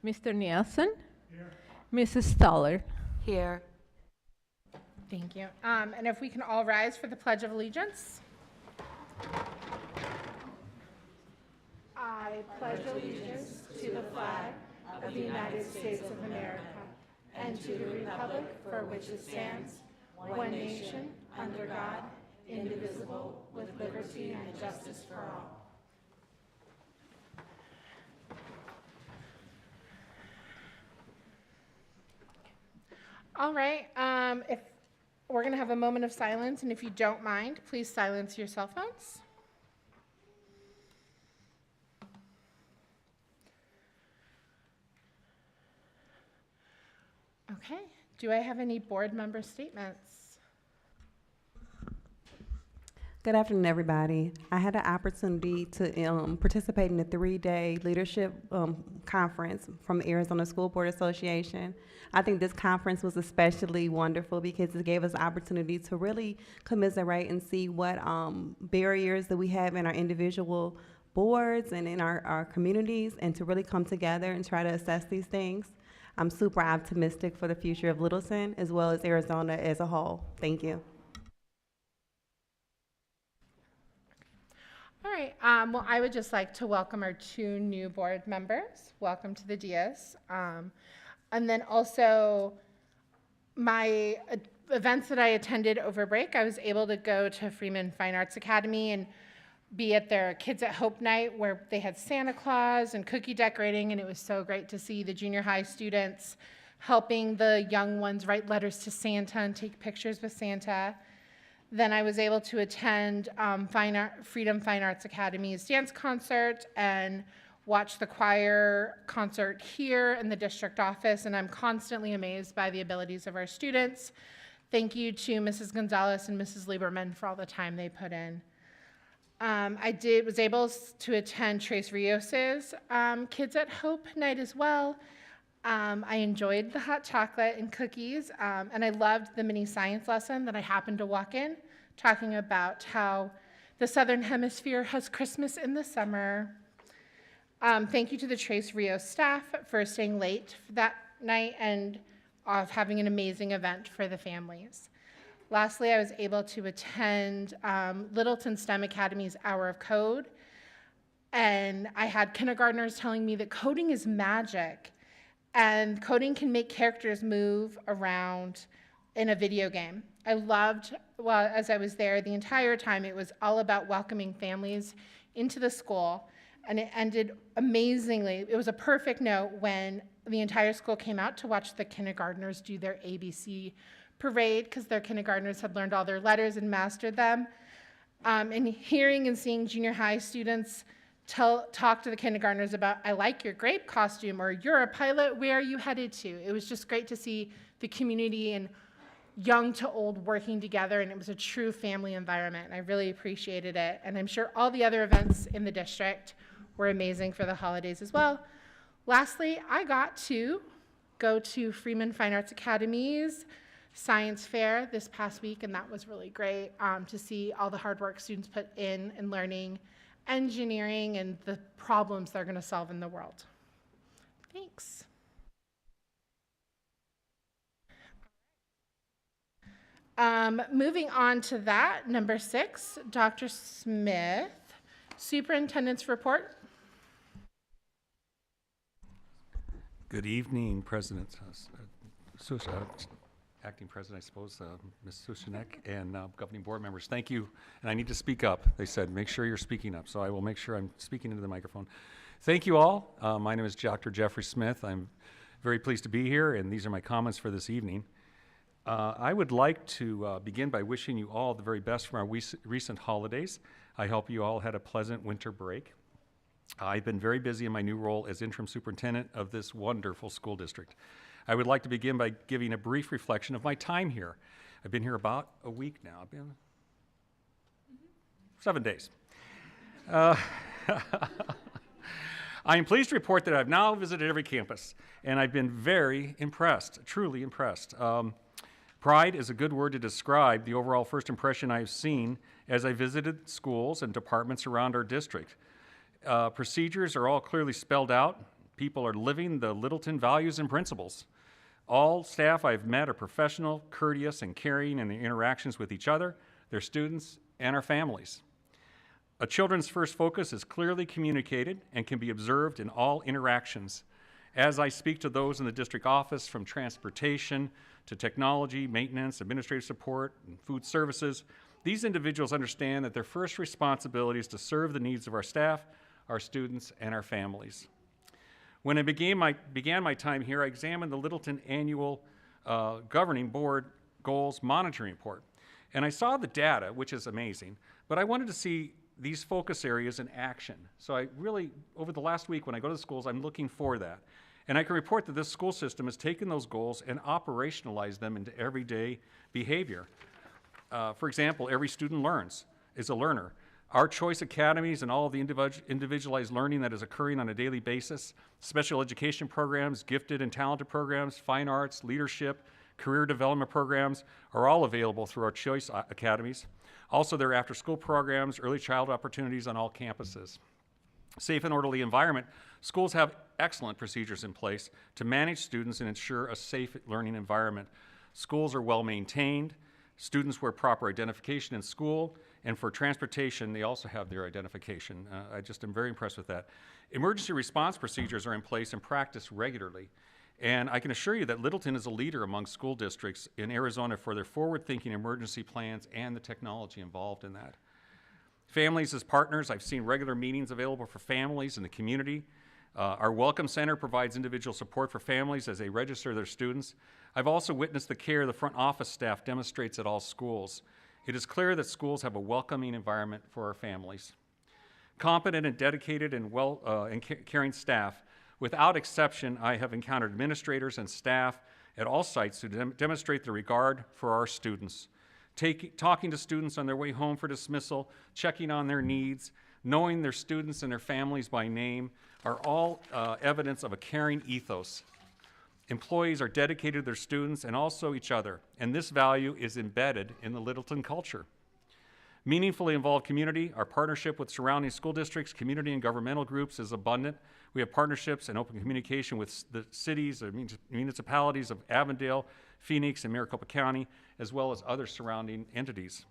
Mr. Nielsen? Here. Mrs. Stoller? Here. Thank you. And if we can all rise for the Pledge of Allegiance. I pledge allegiance to the flag of the United States of America and to the republic for which it stands, one nation, under God, indivisible, with liberty and justice for all. All right, if we're going to have a moment of silence, and if you don't mind, please silence your cell phones. Okay, do I have any board member statements? Good afternoon, everybody. I had an opportunity to participate in the 3-day leadership conference from the Arizona School Board Association. I think this conference was especially wonderful because it gave us the opportunity to really commiserate and see what barriers that we have in our individual boards and in our communities, and to really come together and try to assess these things. I'm super optimistic for the future of Littleton as well as Arizona as a whole. Thank you. All right, well, I would just like to welcome our 2 new board members. Welcome to the dais. And then also my events that I attended over break, I was able to go to Freeman Fine Arts Academy and be at their Kids at Hope night where they had Santa Claus and cookie decorating, and it was so great to see the junior high students helping the young ones write letters to Santa and take pictures with Santa. Then I was able to attend Freedom Fine Arts Academy's dance concert and watch the choir concert here in the district office, and I'm constantly amazed by the abilities of our students. Thank you to Mrs. Gonzalez and Mrs. Lieberman for all the time they put in. I was able to attend Trace Rios's Kids at Hope night as well. I enjoyed the hot chocolate and cookies, and I loved the mini science lesson that I happened to walk in, talking about how the Southern Hemisphere has Christmas in the summer. Thank you to the Trace Rios staff for staying late for that night and having an amazing event for the families. Lastly, I was able to attend Littleton STEM Academy's Hour of Code, and I had kindergartners telling me that coding is magic, and coding can make characters move around in a video game. I loved, well, as I was there the entire time, it was all about welcoming families into the school, and it ended amazingly. It was a perfect note when the entire school came out to watch the kindergartners do their ABC parade, because their kindergartners had learned all their letters and mastered them. And hearing and seeing junior high students talk to the kindergartners about, I like your grape costume, or you're a pilot, where are you headed to? It was just great to see the community and young to old working together, and it was a true family environment, and I really appreciated it. And I'm sure all the other events in the district were amazing for the holidays as well. Lastly, I got to go to Freeman Fine Arts Academy's science fair this past week, and that was really great to see all the hard work students put in learning engineering and the problems they're going to solve in the world. Thanks. Moving on to that, number 6, Dr. Smith, Superintendent's report. Good evening, President Acting President, I suppose, Ms. Sushanek, and governing board members. Thank you. And I need to speak up. They said, make sure you're speaking up. So I will make sure I'm speaking into the microphone. Thank you all. My name is Dr. Jeffrey Smith. I'm very pleased to be here, and these are my comments for this evening. I would like to begin by wishing you all the very best from our recent holidays. I hope you all had a pleasant winter break. I've been very busy in my new role as interim superintendent of this wonderful school district. I would like to begin by giving a brief reflection of my time here. I've been here about a week now. I've been 7 days. I am pleased to report that I've now visited every campus, and I've been very impressed, truly impressed. Pride is a good word to describe the overall first impression I've seen as I visited schools and departments around our district. Procedures are all clearly spelled out. people are living the Littleton values and principles. All staff I've met are professional, courteous, and caring in their interactions with each other, their students, and our families. A children's first focus is clearly communicated and can be observed in all interactions. As I speak to those in the district office, from transportation to technology, maintenance, administrative support, and food services, these individuals understand that their first responsibility is to serve the needs of our staff, our students, and our families. When I began my time here, I examined the Littleton Annual Governing Board Goals Monitoring Report. And I saw the data, which is amazing, but I wanted to see these focus areas in action. So I really, over the last week when I go to the schools, I'm looking for that. And I can report that this school system has taken those goals and operationalized them into everyday behavior. For example, every student is a learner. Our choice academies and all of the individualized learning that is occurring on a daily basis, special education programs, gifted and talented programs, fine arts, leadership, career development programs are all available through our choice academies. Also, there are after-school programs, early child opportunities on all campuses. Safe and orderly environment. Schools have excellent procedures in place to manage students and ensure a safe learning environment. Schools are well maintained. Students wear proper identification in school, and for transportation, they also have their identification. I just am very impressed with that. Emergency response procedures are in place and practiced regularly. And I can assure you that Littleton is a leader among school districts in Arizona for their forward-thinking emergency plans and the technology involved in that. Families as partners, I've seen regular meetings available for families in the community. Our Welcome Center provides individual support for families as they register their students. I've also witnessed the care the front office staff demonstrates at all schools. It is clear that schools have a welcoming environment for our families. Competent and dedicated and caring staff. Without exception, I have encountered administrators and staff at all sites who demonstrate the regard for our students. Talking to students on their way home for dismissal, checking on their needs, knowing their students and their families by name are all evidence of a caring ethos. Employees are dedicated to their students and also each other, and this value is embedded in the Littleton culture. Meaningfully involved community, our partnership with surrounding school districts, community and governmental groups is abundant. We have partnerships and open communication with the cities or municipalities of Avondale, Phoenix, and Maricopa County, as well as other surrounding entities.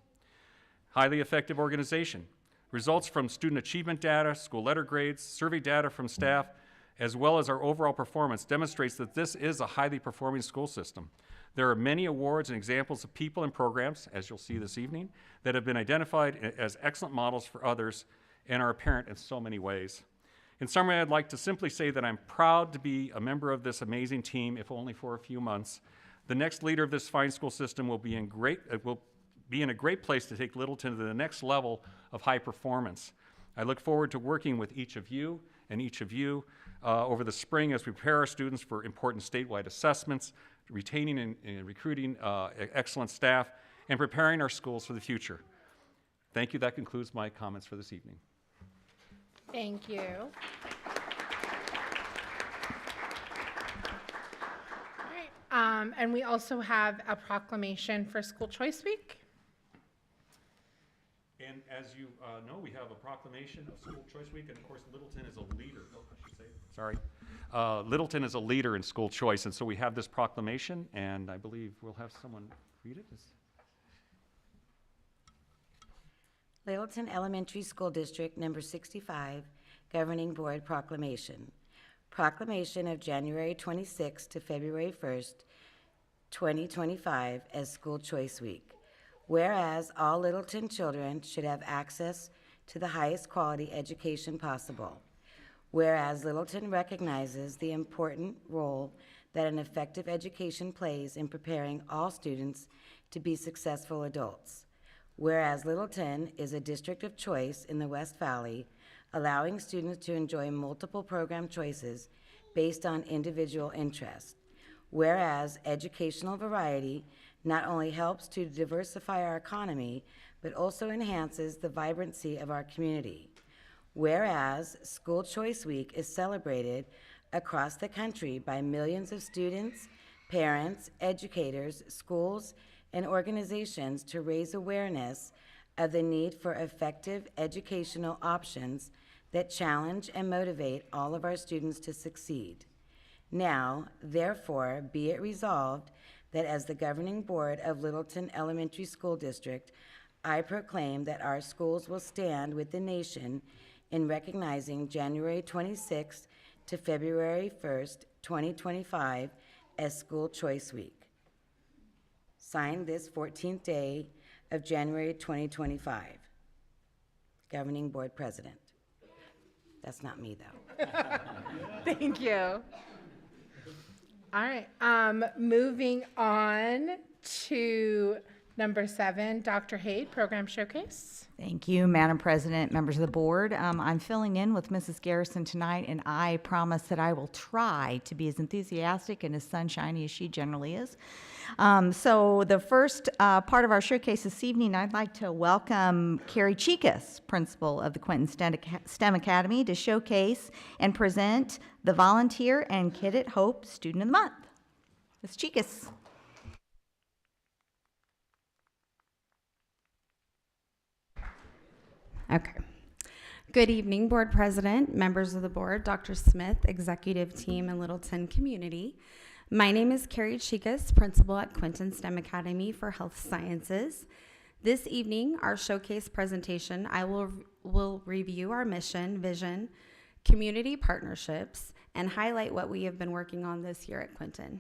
Highly effective organization. Results from student achievement data, school letter grades, survey data from staff, as well as our overall performance demonstrates that this is a highly performing school system. There are many awards and examples of people and programs, as you'll see this evening, that have been identified as excellent models for others and are apparent in so many ways. In summary, I'd like to simply say that I'm proud to be a member of this amazing team, if only for a few months. The next leader of this fine school system will be in a great place to take Littleton to the next level of high performance. I look forward to working with each of you over the spring as we prepare our students for important statewide assessments, retaining and recruiting excellent staff, and preparing our schools for the future. Thank you. That concludes my comments for this evening. Thank you. All right. And we also have a proclamation for School Choice Week. And as you know, we have a proclamation of School Choice Week, and of course, Littleton is a leader. Oh, I should say, sorry. Littleton is a leader in school choice, and so we have this proclamation, and I believe we'll have someone read it. Littleton Elementary School District Number 65 Governing Board Proclamation. Proclamation of January 26 to February 1st, 2025 as School Choice Week. Whereas all Littleton children should have access to the highest quality education possible. Whereas Littleton recognizes the important role that an effective education plays in preparing all students to be successful adults. Whereas Littleton is a district of choice in the West Valley, allowing students to enjoy multiple program choices based on individual interest. Whereas educational variety not only helps to diversify our economy, but also enhances the vibrancy of our community. Whereas School Choice Week is celebrated across the country by millions of students, parents, educators, schools, and organizations to raise awareness of the need for effective educational options that challenge and motivate all of our students to succeed. Now, therefore, be it resolved that as the governing board of Littleton Elementary School District, I proclaim that our schools will stand with the nation in recognizing January 26th to February 1st, 2025 as School Choice Week. Signed this 14th day of January 2025. Governing Board President. That's not me, though. Thank you. All right, moving on to number 7, Dr. Haid, Program Showcase. Thank you, Madam President, members of the board. I'm filling in with Mrs. Garrison tonight, and I promise that I will try to be as enthusiastic and as sunshiny as she generally is. So the first part of our showcase this evening, I'd like to welcome Carrie Chikas, principal of the Quinton STEM Academy, to showcase and present the Volunteer and Kid at Hope Student of the Month. Ms. Chikas. Okay. Good evening, Board President, members of the board, Dr. Smith, executive team, and Littleton community. My name is Carrie Chikas, principal at Quinton STEM Academy for Health Sciences. This evening, our showcase presentation, I will review our mission, vision, community partnerships, and highlight what we have been working on this year at Quinton.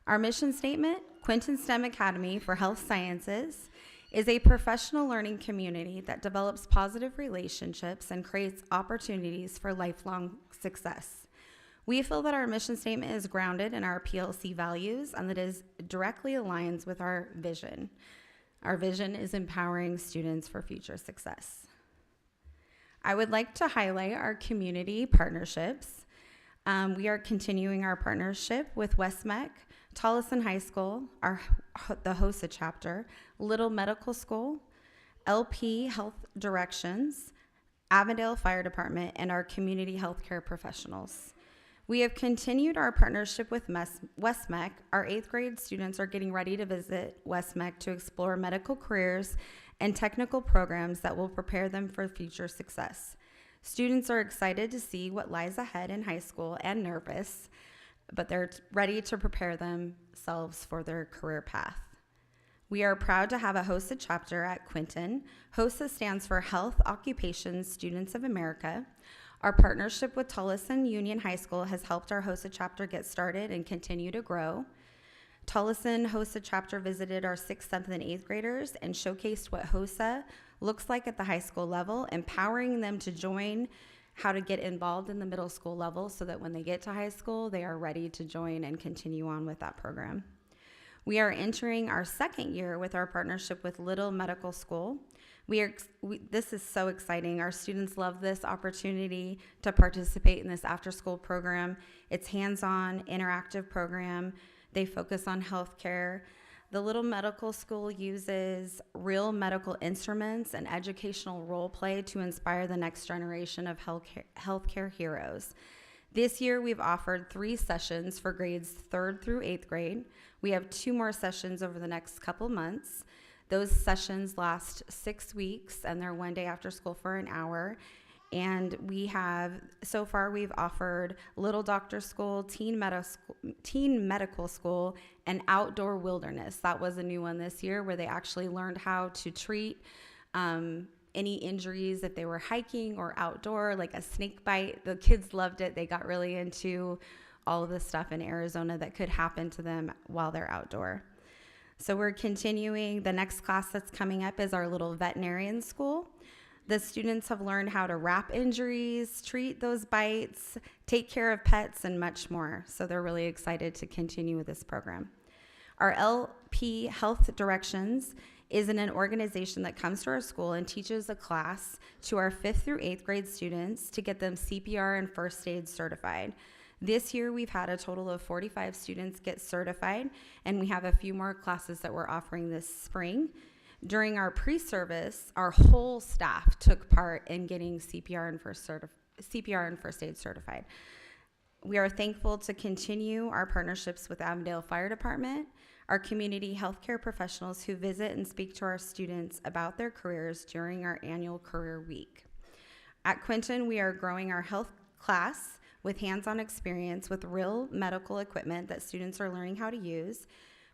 Our mission statement, Quinton STEM Academy for Health Sciences, is a professional learning community that develops positive relationships and creates opportunities for lifelong success. We feel that our mission statement is grounded in our PLC values and that it directly aligns with our vision. Our vision is empowering students for future success. I would like to highlight our community partnerships. We are continuing our partnership with Westmec, Tolleson High School, the HOSA chapter, Little Medical School, LP Health Directions, Avondale Fire Department, and our community healthcare professionals. We have continued our partnership with Westmec. Our 8th grade students are getting ready to visit Westmec to explore medical careers and technical programs that will prepare them for future success. Students are excited to see what lies ahead in high school and nervous, but they're ready to prepare themselves for their career path. We are proud to have a HOSA chapter at Quinton. HOSA stands for Health Occupations Students of America. Our partnership with Tolleson Union High School has helped our HOSA chapter get started and continue to grow. Tolleson HOSA chapter visited our 6th, 7th, and 8th graders and showcased what HOSA looks like at the high school level, empowering them to join, how to get involved in the middle school level so that when they get to high school, they are ready to join and continue on with that program. We are entering our 2nd year with our partnership with Little Medical School. This is so exciting. Our students love this opportunity to participate in this after-school program. It's hands-on, interactive program. They focus on healthcare. The Little Medical School uses real medical instruments and educational role play to inspire the next generation of healthcare heroes. This year, we've offered 3 sessions for grades 3rd through 8th grade. We have 2 more sessions over the next couple months. Those sessions last 6 weeks, and they're one day after school for an hour. And so far we've offered Little Doctor School, Teen Medical School, and Outdoor Wilderness. That was a new one this year where they actually learned how to treat any injuries if they were hiking or outdoor, like a snake bite. The kids loved it. They got really into all of the stuff in Arizona that could happen to them while they're outdoor. So we're continuing. The next class that's coming up is our Little Veterinarian School. The students have learned how to wrap injuries, treat those bites, take care of pets, and much more. So they're really excited to continue with this program. Our LP Health Directions is an organization that comes to our school and teaches a class to our 5th through 8th grade students to get them CPR and first aid certified. This year, we've had a total of 45 students get certified, and we have a few more classes that we're offering this spring. During our pre-service, our whole staff took part in getting CPR and first aid certified. We are thankful to continue our partnerships with Avondale Fire Department, our community healthcare professionals who visit and speak to our students about their careers during our annual career week. At Quinton, we are growing our health class with hands-on experience with real medical equipment that students are learning how to use.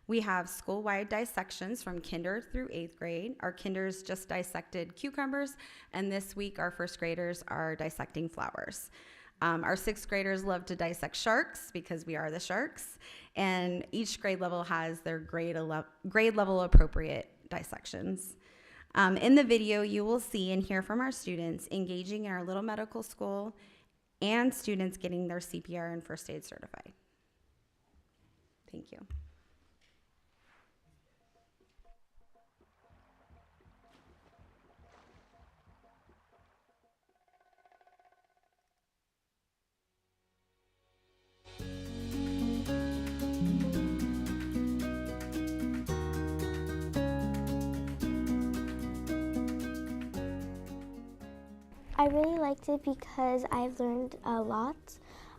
We have school-wide dissections from kinder through 8th grade. Our kinders just dissected cucumbers, and this week our first graders are dissecting flowers. Our 6th graders love to dissect sharks because we are the sharks, and each grade level has their grade level appropriate dissections. In the video, you will see and hear from our students engaging in our little medical school and students getting their CPR and first aid certified. Thank you. I really liked it because I've learned a lot.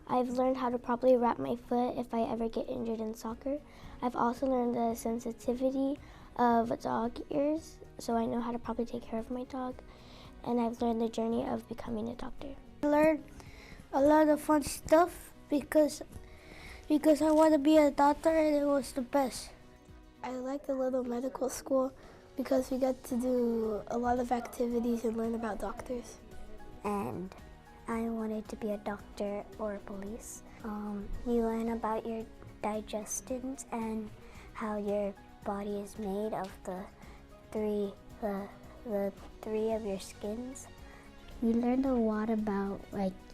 I've learned how to properly wrap my foot if I ever get injured in soccer. I've also learned the sensitivity of dog ears, so I know how to properly take care of my dog. And I've learned the journey of becoming a doctor. I learned a lot of fun stuff because I want to be a doctor and it was the best. I like the little medical school because we get to do a lot of activities and learn about doctors. And I wanted to be a doctor or police. You learn about your digestions and how your body is made of the three of your skins. We learned a lot about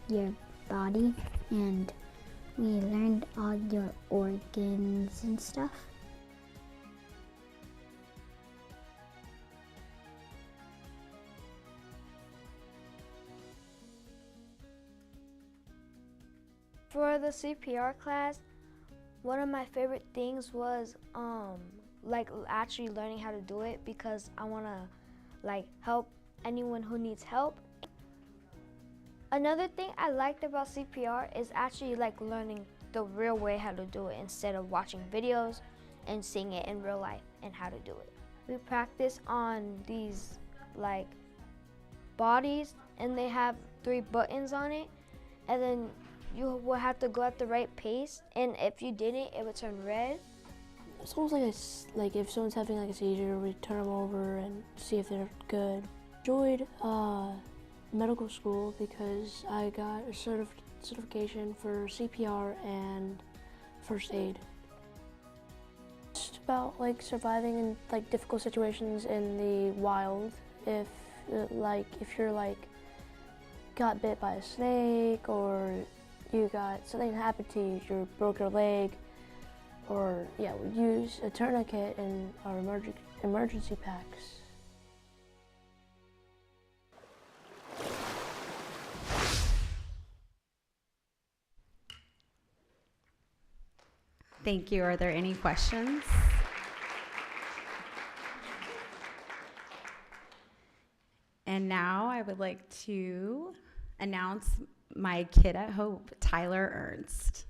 your body, and we learned all your organs and stuff. For the CPR class, one of my favorite things was actually learning how to do it because I want to help anyone who needs help. Another thing I liked about CPR is actually learning the real way how to do it instead of watching videos and seeing it in real life and how to do it. We practice on these bodies, and they have 3 buttons on it, and then you will have to go at the right pace, and if you didn't, it would turn red. It's almost like if someone's having a seizure, we turn them over and see if they're good. Enjoyed medical school because I got a certification for CPR and first aid. Just about surviving in difficult situations in the wild. If you're got bit by a snake, or you got something happened to you, you broke your leg, or we use a tourniquet in our emergency packs. Thank you. Are there any questions? And now I would like to announce my kid at Hope, Tyler Ernst.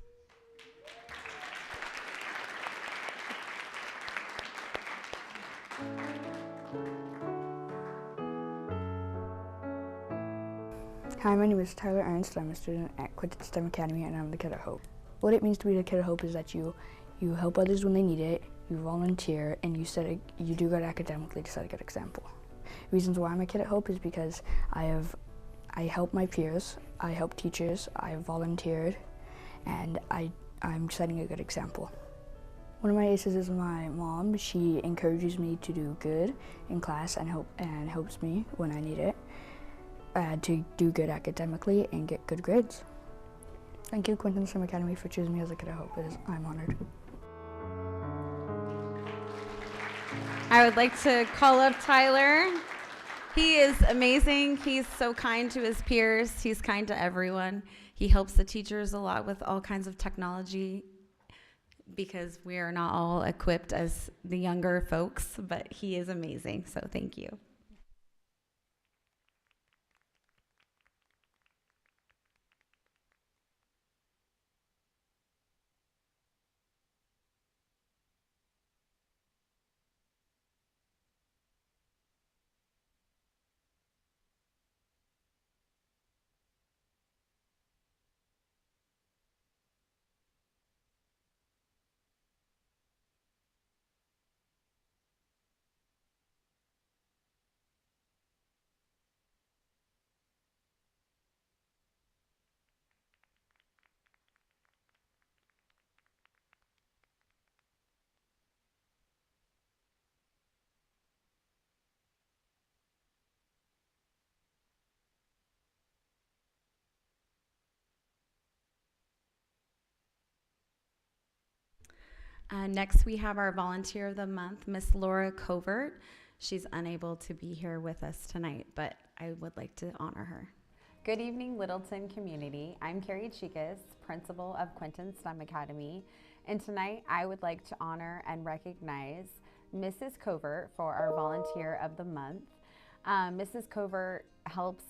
Hi, my name is Tyler Ernst. I'm a student at Quinton STEM Academy, and I'm the kid at Hope. What it means to be the kid at Hope is that you help others when they need it, you volunteer, and you do good academically to set a good example. Reasons why I'm a kid at Hope is because I help my peers, I help teachers, I volunteered, and I'm setting a good example. One of my aces is my mom. She encourages me to do good in class and helps me when I need it to do good academically and get good grades. Thank you, Quinton STEM Academy, for choosing me as a kid at Hope. I'm honored. I would like to call up Tyler. He is amazing. He's so kind to his peers. He's kind to everyone. He helps the teachers a lot with all kinds of technology because we are not all equipped as the younger folks, but he is amazing. So thank you. Next, we have our Volunteer of the Month, Miss Laura Covert. She's unable to be here with us tonight, but I would like to honor her. Good evening, Littleton community. I'm Carrie Chicas, principal of Quinton STEM Academy, and tonight I would like to honor and recognize Mrs. Covert for our Volunteer of the Month. Mrs. Covert helps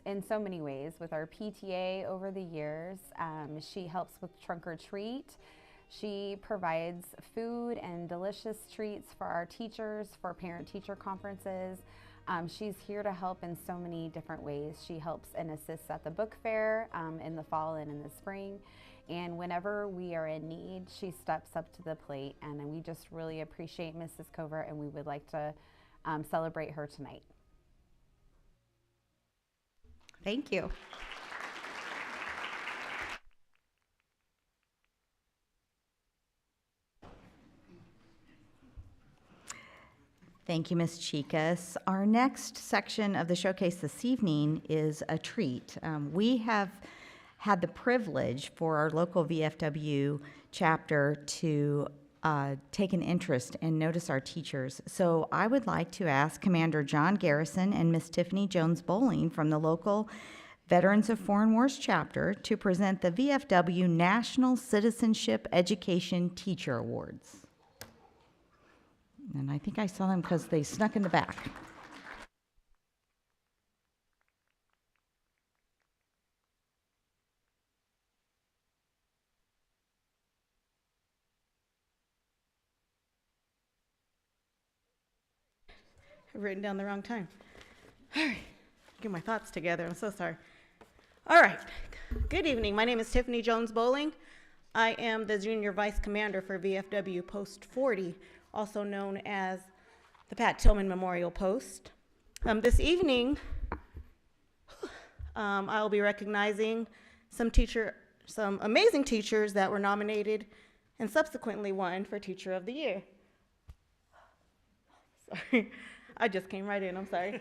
in so many ways with our PTA over the years. She helps with trunk or treat. She provides food and delicious treats for our teachers, for parent-teacher conferences. She's here to help in so many different ways. She helps and assists at the book fair in the fall and in the spring. And whenever we are in need, she steps up to the plate. And we just really appreciate Mrs. Covert, and we would like to celebrate her tonight. Thank you. Thank you, Ms. Chicas. Our next section of the showcase this evening is a treat. We have had the privilege for our local VFW chapter to take an interest and notice our teachers. So I would like to ask Commander John Garrison and Miss Tiffany Jones Bowling from the local Veterans of Foreign Wars chapter to present the VFW National Citizenship Education Teacher Awards. And I think I saw them because they snuck in the back. I've written down the wrong time. All right, get my thoughts together. I'm so sorry. All right, good evening. My name is Tiffany Jones Bowling. I am the Junior Vice Commander for VFW Post 40, also known as the Pat Tillman Memorial Post. This evening, I'll be recognizing some amazing teachers that were nominated and subsequently won for Teacher of the Year. Sorry, I just came right in, I'm sorry.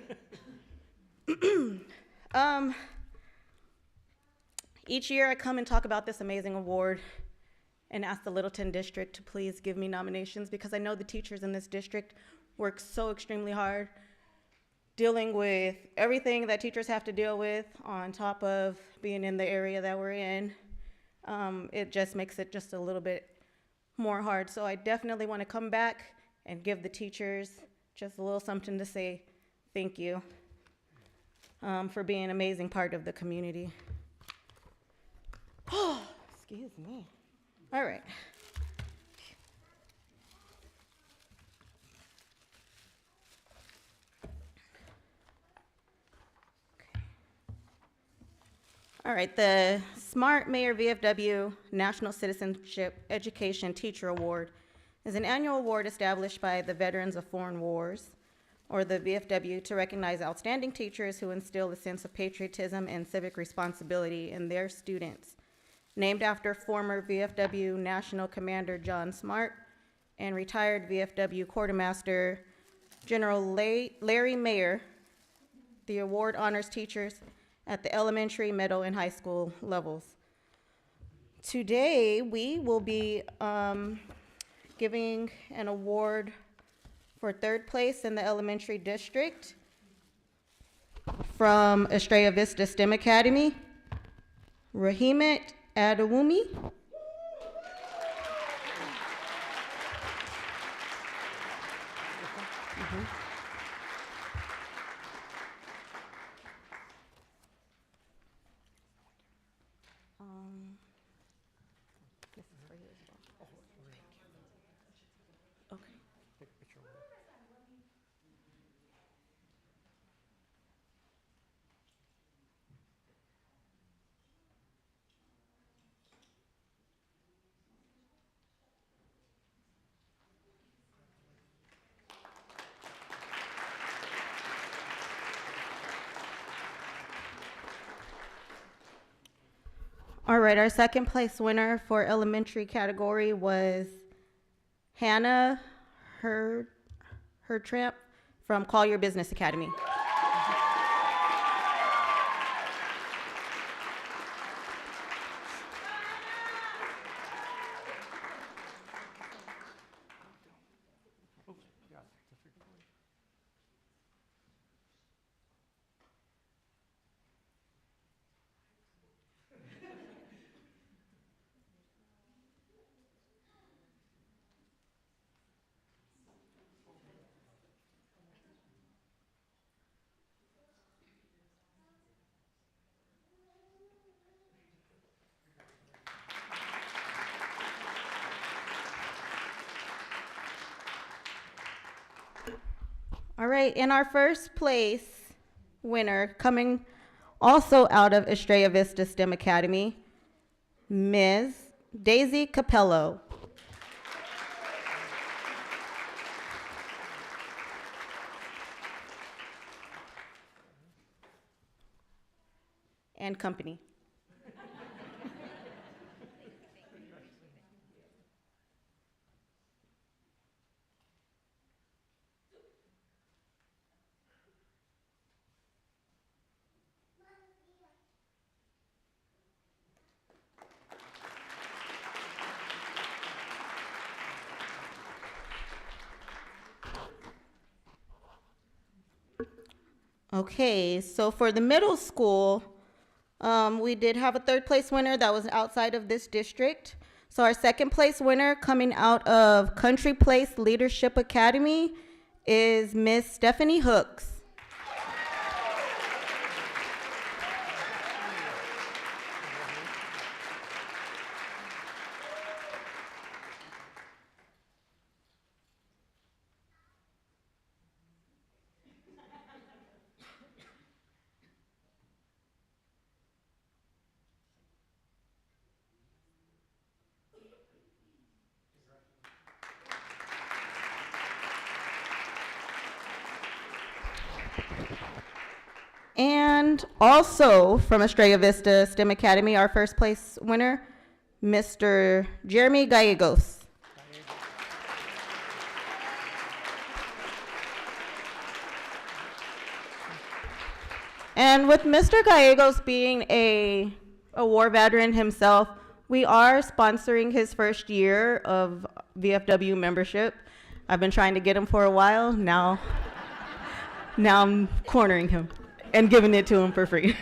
Each year I come and talk about this amazing award and ask the Littleton district to please give me nominations because I know the teachers in this district work so extremely hard dealing with everything that teachers have to deal with on top of being in the area that we're in. It just makes it just a little bit more hard. So I definitely want to come back and give the teachers just a little something to say thank you for being an amazing part of the community. Oh, excuse me. All right. All right, the Smart Mayor VFW National Citizenship Education Teacher Award is an annual award established by the Veterans of Foreign Wars, or the VFW, to recognize outstanding teachers who instill a sense of patriotism and civic responsibility in their students. Named after former VFW National Commander John Smart and retired VFW Quartermaster General Larry Mayer, the award honors teachers at the elementary, middle, and high school levels. Today, we will be giving an award for third place in the elementary district from Estrella Vista STEM Academy, Rahimat Adawumi. This is for you as well. Okay. All right, our second place winner for elementary category was Hannah Hertramp from Collier Business Academy. All right, and our first place winner coming also out of Estrella Vista STEM Academy, Ms. Daisy Capello. And company. Okay, so for the middle school, we did have a third place winner that was outside of this district. So our second place winner coming out of Country Place Leadership Academy is Miss Stephanie Hooks. And also from Estrella Vista STEM Academy, our first place winner, Mr. Jeremy Gallegos. And with Mr. Gallegos being a war veteran himself, we are sponsoring his first year of VFW membership. I've been trying to get him for a while. Now I'm cornering him and giving it to him for free.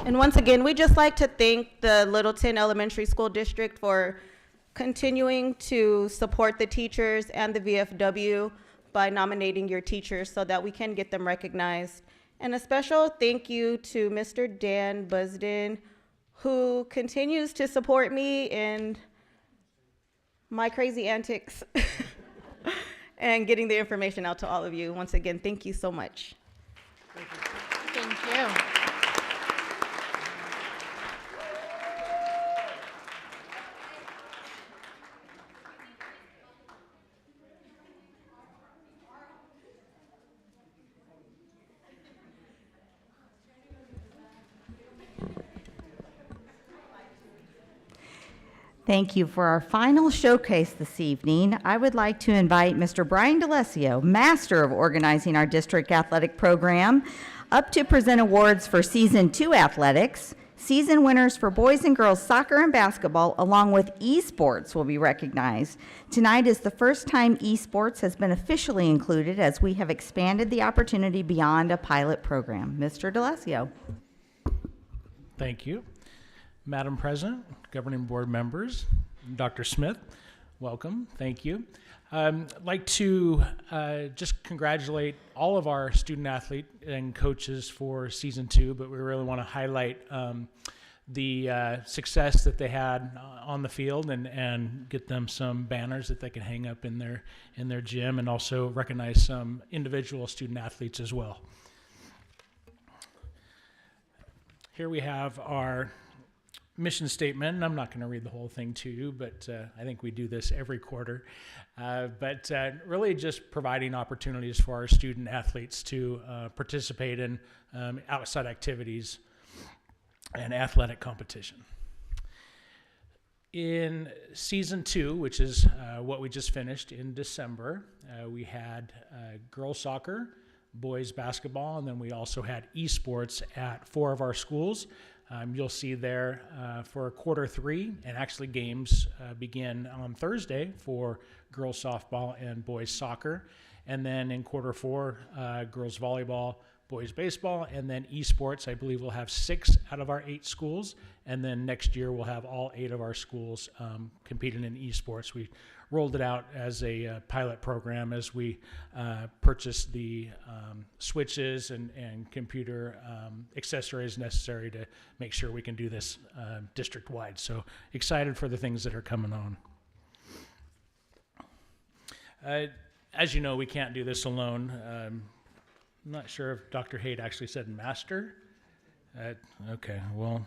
And once again, we'd just like to thank the Littleton Elementary School District for continuing to support the teachers and the VFW by nominating your teachers so that we can get them recognized. And a special thank you to Mr. Dan Busden, who continues to support me in my crazy antics and getting the information out to all of you. Once again, thank you so much. Thank you. Thank you. For our final showcase this evening, I would like to invite Mr. Brian DeLesio, Master of Organizing our district athletic program, up to present awards for Season 2 athletics. Season winners for boys and girls soccer and basketball, along with esports, will be recognized. Tonight is the first time esports has been officially included, as we have expanded the opportunity beyond a pilot program. Mr. DeLesio. Thank you. Madam President, governing board members, Dr. Smith, welcome. Thank you. I'd like to just congratulate all of our student athlete and coaches for Season 2, but we really want to highlight the success that they had on the field and get them some banners that they can hang up in their gym, and also recognize some individual student athletes as well. Here we have our mission statement, and I'm not going to read the whole thing to you, but I think we do this every quarter. But really just providing opportunities for our student athletes to participate in outside activities and athletic competition. In Season 2, which is what we just finished in December, we had girls soccer, boys basketball, and then we also had esports at 4 of our schools. You'll see there for quarter 3, and actually games begin on Thursday for girls softball and boys soccer. And then in quarter 4, girls volleyball, boys baseball, and then esports. I believe we'll have 6 out of our 8 schools, and then next year we'll have all 8 of our schools competing in esports. We rolled it out as a pilot program as we purchased the switches and computer accessories necessary to make sure we can do this district-wide. So excited for the things that are coming on. As you know, we can't do this alone. I'm not sure if Dr. Haight actually said master. Okay, well,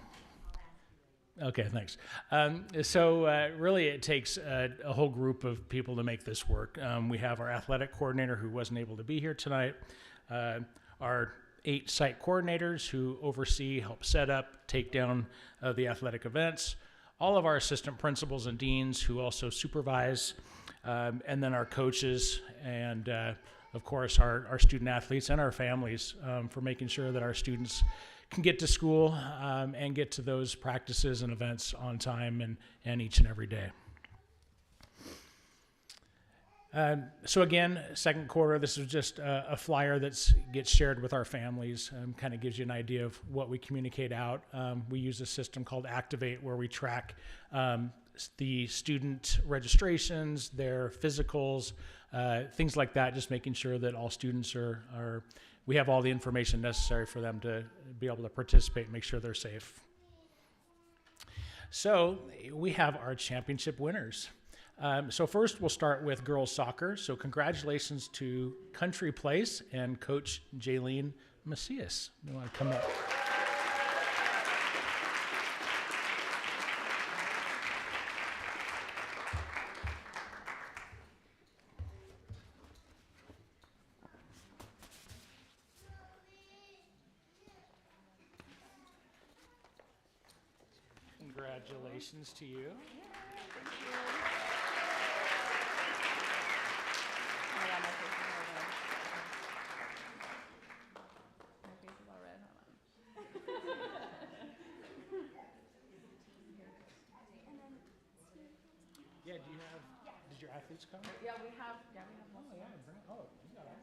okay, thanks. Really it takes a whole group of people to make this work. We have our athletic coordinator who wasn't able to be here tonight, our 8 site coordinators who oversee, help set up, take down the athletic events, all of our assistant principals and deans who also supervise, and then our coaches and of course our student athletes and our families for making sure that our students can get to school and get to those practices and events on time and each and every day. So again, second quarter, this is just a flyer that gets shared with our families, kind of gives you an idea of what we communicate out. We use a system called Activate where we track the student registrations, their physicals, things like that, just making sure that all students we have all the information necessary for them to be able to participate and make sure they're safe. So we have our championship winners. So first we'll start with girls soccer. So congratulations to Country Place and Coach Jaylene Macias. You want to come up? Congratulations to you. Yeah, did your athletes come? Yeah, we have Oh, yeah, you got it.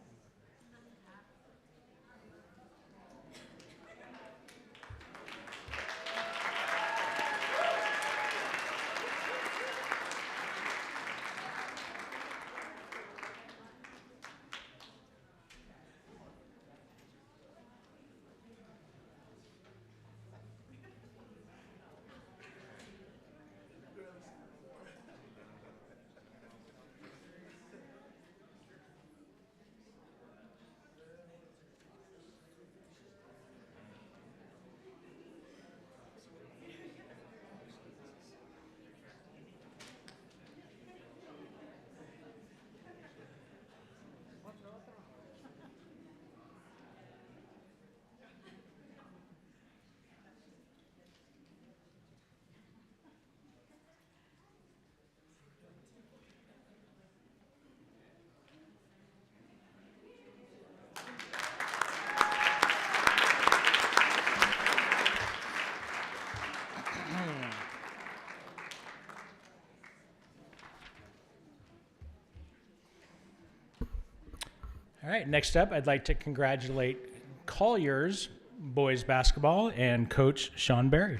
All right, next up, I'd like to congratulate Collier's boys basketball and Coach Sean Berry.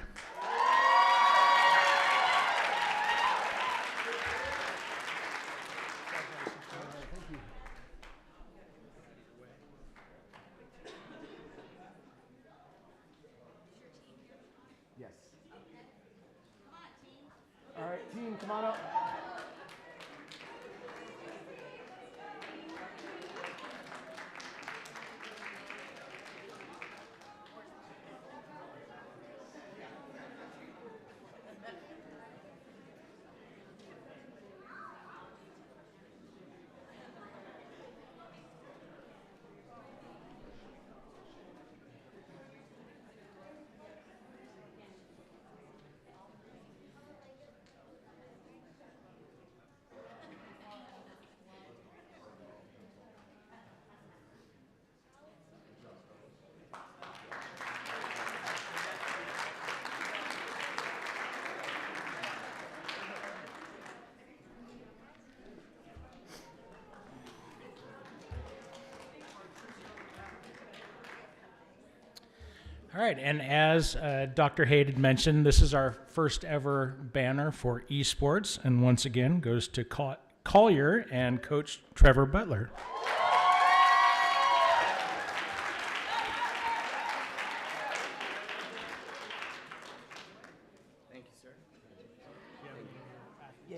Yes. All right, team, come on up. All right, and as Dr. Haid had mentioned, this is our first ever banner for esports, and once again goes to Collier and Coach Trevor Butler. Thank you, sir. Yeah.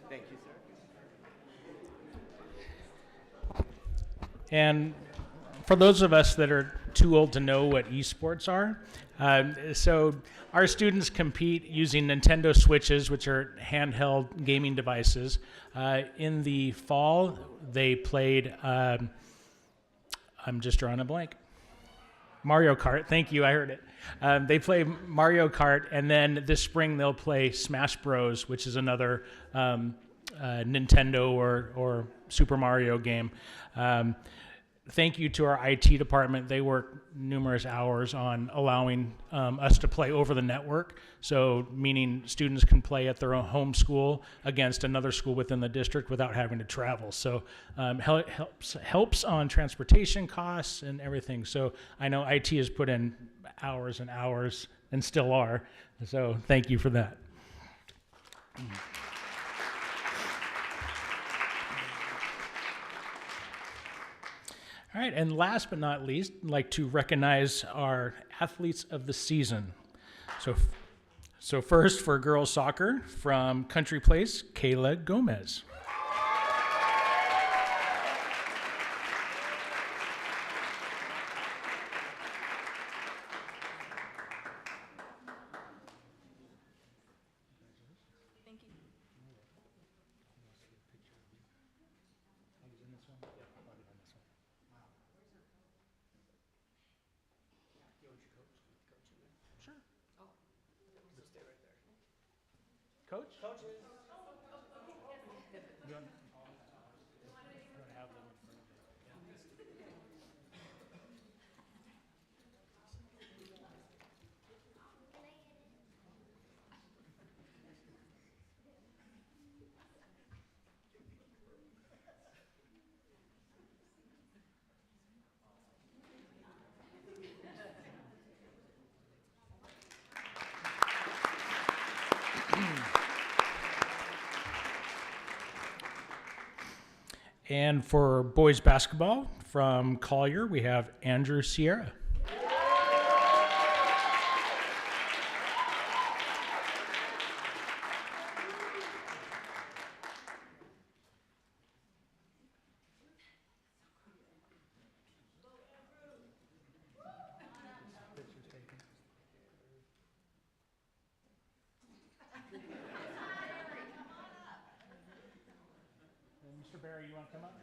Thank you, sir. And for those of us that are too old to know what esports are, so our students compete using Nintendo Switches, which are handheld gaming devices. In the fall, they played, I'm just drawing a blank. Mario Kart, thank you, I heard it. They play Mario Kart, and then this spring they'll play Smash Bros, which is another Nintendo or Super Mario game. Thank you to our IT department. They work numerous hours on allowing us to play over the network. So meaning students can play at their own home school against another school within the district without having to travel. So helps on transportation costs and everything. So I know IT has put in hours and hours and still are. So thank you for that. All right, and last but not least, I'd like to recognize our athletes of the season. So first for girls soccer from Country Place, Kayla Gomez. Coach? Coaches. You want to have them in front of you? And for boys basketball from Collier, we have Andrew Sierra. Mr. Barry, you want to come up?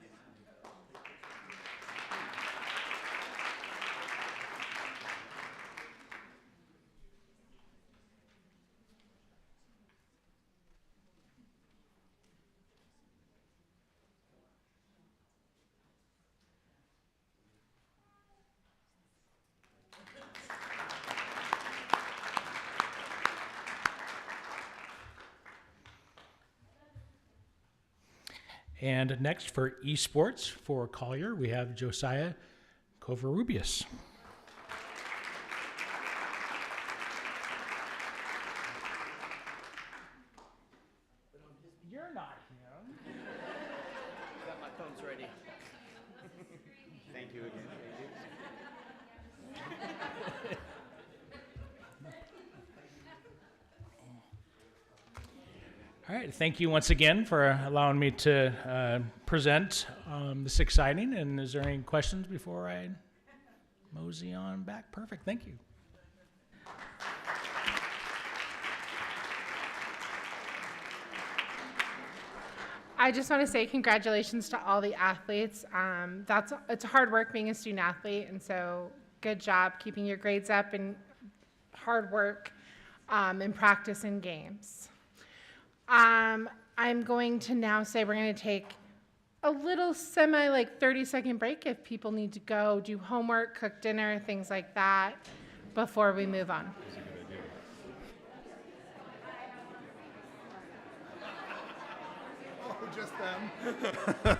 And next for esports for Collier, we have Josiah Covarrubias. You're not him. Got my phones ready. Thank you again. All right, thank you once again for allowing me to present this exciting. And is there any questions before I mosey on back? Perfect, thank you. I just want to say congratulations to all the athletes. It's hard work being a student athlete, and so good job keeping your grades up and hard work in practice and games. I'm going to now say we're going to take a little like 30-second break if people need to go do homework, cook dinner, things like that before we move on. Oh, just them.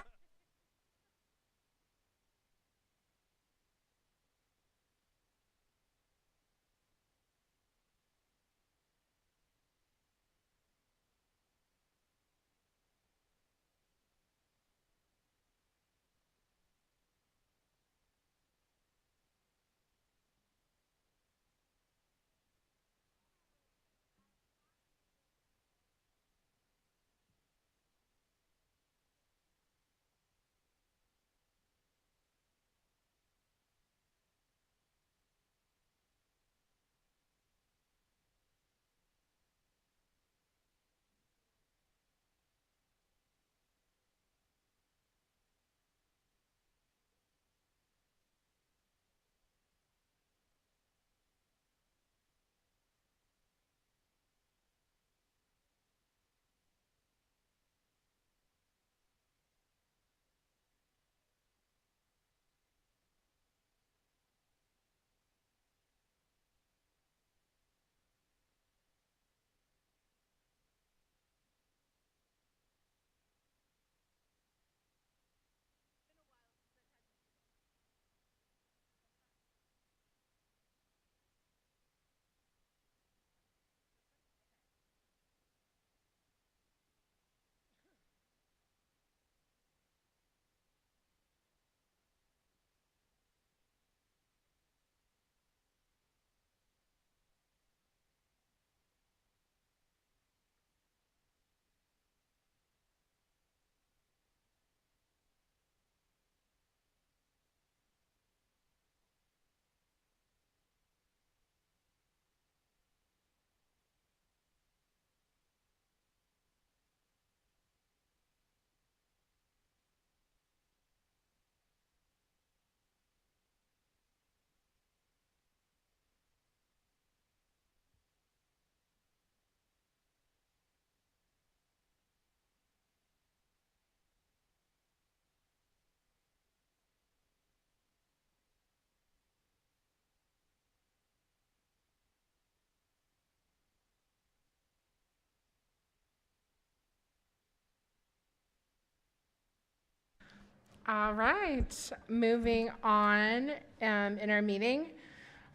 All right, moving on in our meeting,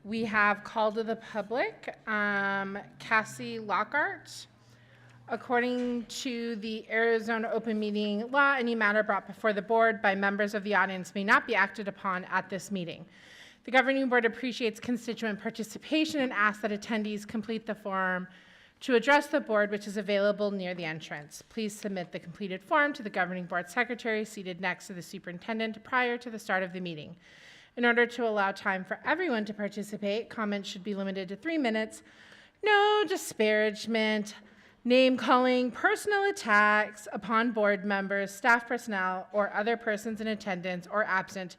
we have call to the public, Cassie Lockhart. According to the Arizona Open Meeting Law, any matter brought before the board by members of the audience may not be acted upon at this meeting. The governing board appreciates constituent participation and asks that attendees complete the form to address the board, which is available near the entrance. Please submit the completed form to the governing board secretary seated next to the superintendent prior to the start of the meeting. In order to allow time for everyone to participate, comments should be limited to 3 minutes. No disparagement, name calling, personal attacks upon board members, staff personnel, or other persons in attendance or absent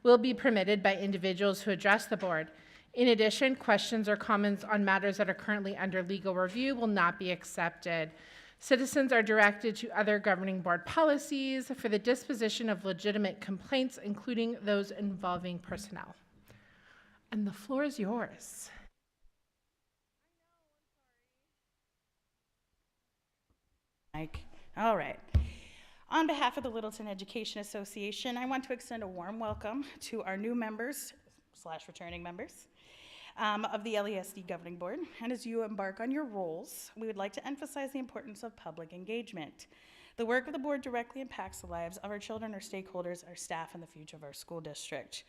will be permitted by individuals who address the board. In addition, questions or comments on matters that are currently under legal review will not be accepted. Citizens are directed to other governing board policies for the disposition of legitimate complaints, including those involving personnel. And the floor is yours. Mike. All right. On behalf of the Littleton Education Association, I want to extend a warm welcome to our new members / returning members of the LESD Governing Board. And as you embark on your roles, we would like to emphasize the importance of public engagement. The work of the board directly impacts the lives of our children, our stakeholders, our staff, and the future of our school district.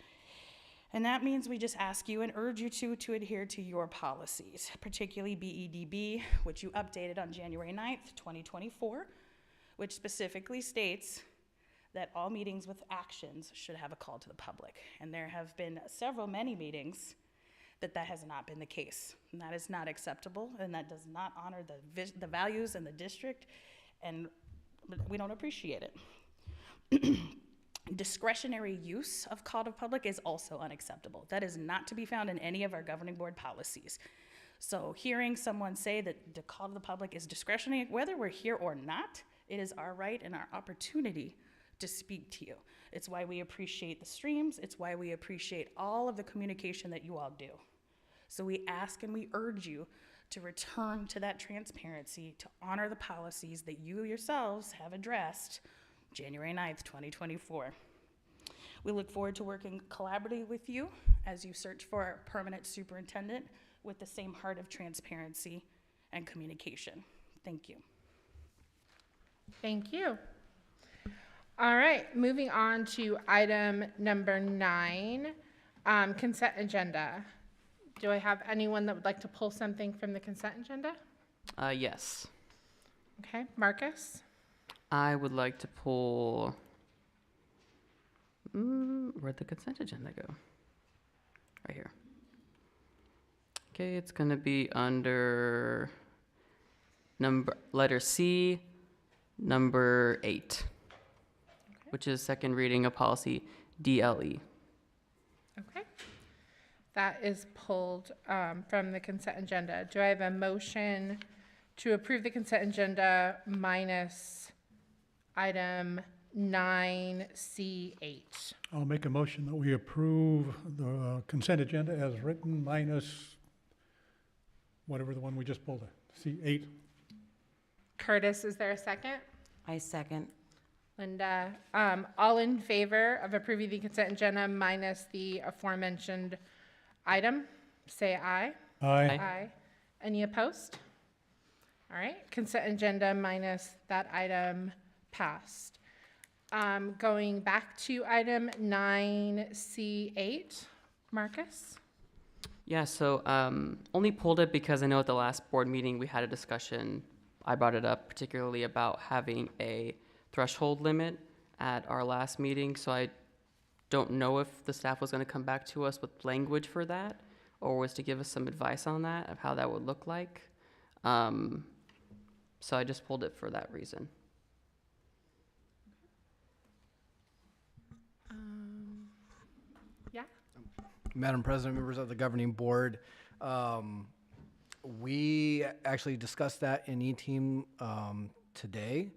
And that means we just ask you and urge you to adhere to your policies, particularly BEDB, which you updated on January 9th, 2024, which specifically states that all meetings with actions should have a call to the public. And there have been many meetings that has not been the case. And that is not acceptable, and that does not honor the values in the district and We don't appreciate it. Discretionary use of call to public is also unacceptable. That is not to be found in any of our governing board policies. So hearing someone say that the call to the public is discretionary, whether we're here or not, it is our right and our opportunity to speak to you. It's why we appreciate the streams. It's why we appreciate all of the communication that you all do. So we ask and we urge you to return to that transparency, to honor the policies that you yourselves have addressed January 9th, 2024. We look forward to working collaboratively with you as you search for a permanent superintendent with the same heart of transparency and communication. Thank you. Thank you. All right, moving on to item number 9, consent agenda. Do I have anyone that would like to pull something from the consent agenda? Yes. Okay, Marcus? I would like to pull, where'd the consent agenda go? Right here. Okay, it's gonna be under letter C, number 8, which is second reading of policy DLE. Okay. That is pulled from the consent agenda. Do I have a motion to approve the consent agenda minus item 9C8? I'll make a motion that we approve the consent agenda as written minus whatever the one we just pulled, C8. Curtis, is there a second? I second. Linda, all in favor of approving the consent agenda minus the aforementioned item, say aye. Aye. Aye. Any opposed? All right, consent agenda minus that item passed. Going back to item 9C8, Marcus? Yeah, so only pulled it because I know at the last board meeting we had a discussion. I brought it up particularly about having a threshold limit at our last meeting. So I don't know if the staff was going to come back to us with language for that or was to give us some advice on that of how that would look like. So I just pulled it for that reason. Yeah. Madam President, members of the governing board, we actually discussed that in E-Team today.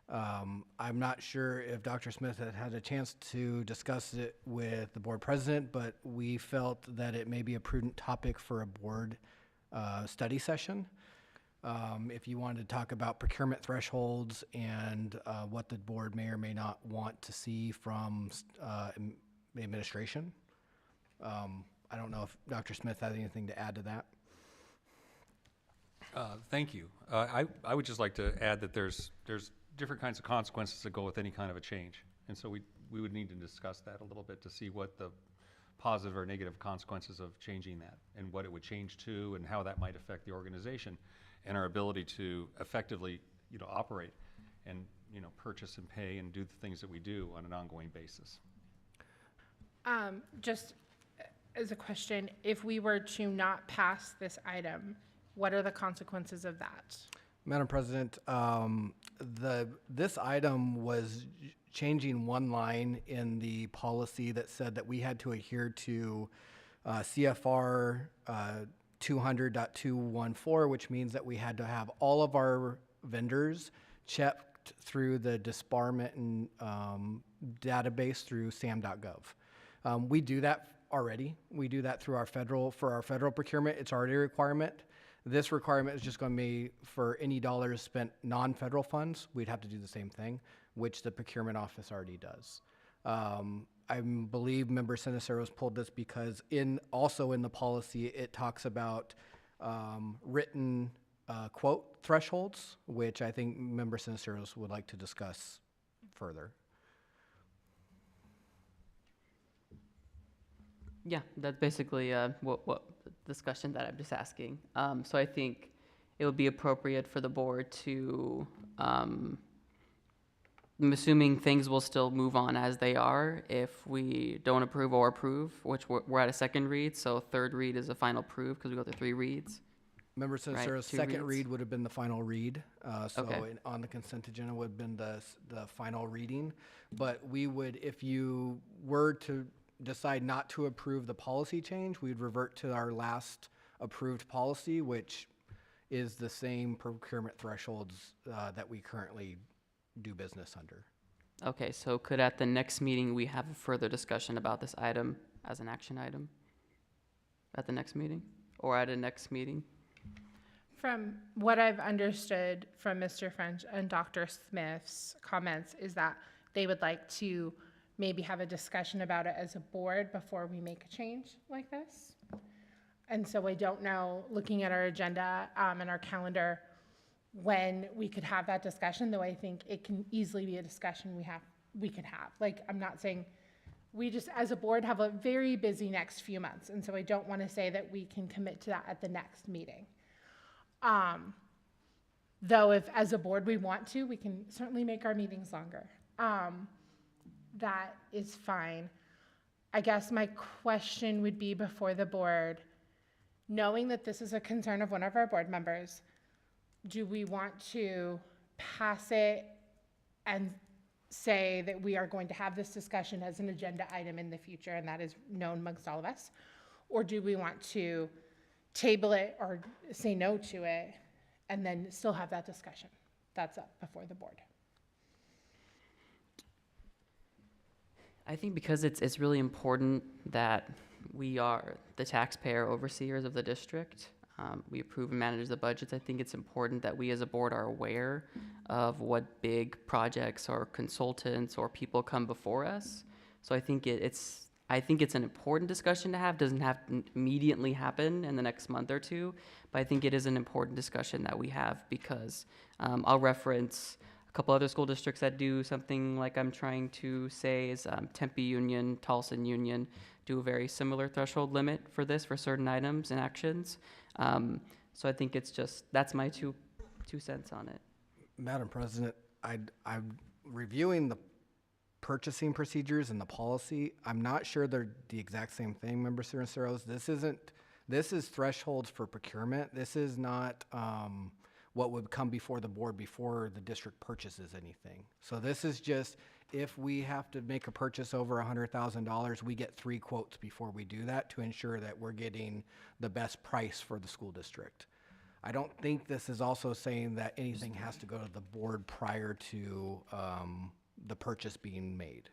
I'm not sure if Dr. Smith had a chance to discuss it with the board president, but we felt that it may be a prudent topic for a board study session. If you wanted to talk about procurement thresholds and what the board may or may not want to see from the administration. I don't know if Dr. Smith has anything to add to that. Thank you. I would just like to add that there's different kinds of consequences that go with any kind of a change. And so we would need to discuss that a little bit to see what the positive or negative consequences of changing that and what it would change to and how that might affect the organization and our ability to effectively, operate and, purchase and pay and do the things that we do on an ongoing basis. Just as a question, if we were to not pass this item, what are the consequences of that? Madam President, this item was changing one line in the policy that said that we had to adhere to CFR 200.214, which means that we had to have all of our vendors checked through the disbarment and database through sam.gov. We do that already. We do that through for our federal procurement. It's already a requirement. This requirement is just going to be for any dollars spent non-federal funds. We'd have to do the same thing, which the procurement office already does. I believe Member Siniceros pulled this because also in the policy, it talks about written quote thresholds, which I think Member Siniceros would like to discuss further. Yeah, that's basically what discussion that I'm just asking. So I think it would be appropriate for the board to, I'm assuming things will still move on as they are if we don't approve or approve, which we're at a second read, so third read is a final approve because we go through 3 reads. Member Right, Sinisterra's two second reads. read would have been the final read. Okay. On the consent agenda would have been the final reading. But we would, if you were to decide not to approve the policy change, we'd revert to our last approved policy, which is the same procurement thresholds that we currently do business under. Okay, so could at the next meeting, we have a further discussion about this item as an action item? At the next meeting, or at a next meeting? From what I've understood from Mr. French and Dr. Smith's comments is that they would like to maybe have a discussion about it as a board before we make a change like this. And so I don't know, looking at our agenda and our calendar, when we could have that discussion, though I think it can easily be a discussion we could have. Like, I'm not saying, we just, as a board, have a very busy next few months, and so I don't want to say that we can commit to that at the next meeting. Though if, as a board, we want to, we can certainly make our meetings longer. That is fine. I guess my question would be before the board, knowing that this is a concern of one of our board members, do we want to pass it and say that we are going to have this discussion as an agenda item in the future, and that is known amongst all of us? Or do we want to table it or say no to it and then still have that discussion? That's up before the board. I think because it's really important that we are the taxpayer overseers of the district. We approve and manage the budgets. I think it's important that we as a board are aware of what big projects or consultants or people come before us. So I think it's an important discussion to have. Doesn't have to immediately happen in the next month or two, but I think it is an important discussion that we have because I'll reference a couple other school districts that do something like I'm trying to say is Tempe Union, Towson Union do a very similar threshold limit for this for certain items and actions. So I think it's just, that's my two cents on it. Madam President, I'm reviewing the purchasing procedures and the policy. I'm not sure they're the exact same thing, Member Ciceros. This is thresholds for procurement. This is not what would come before the board before the district purchases anything. So this is just, if we have to make a purchase over $100,000, we get 3 quotes before we do that to ensure that we're getting the best price for the school district. I don't think this is also saying that anything has to go to the board prior to the purchase being made.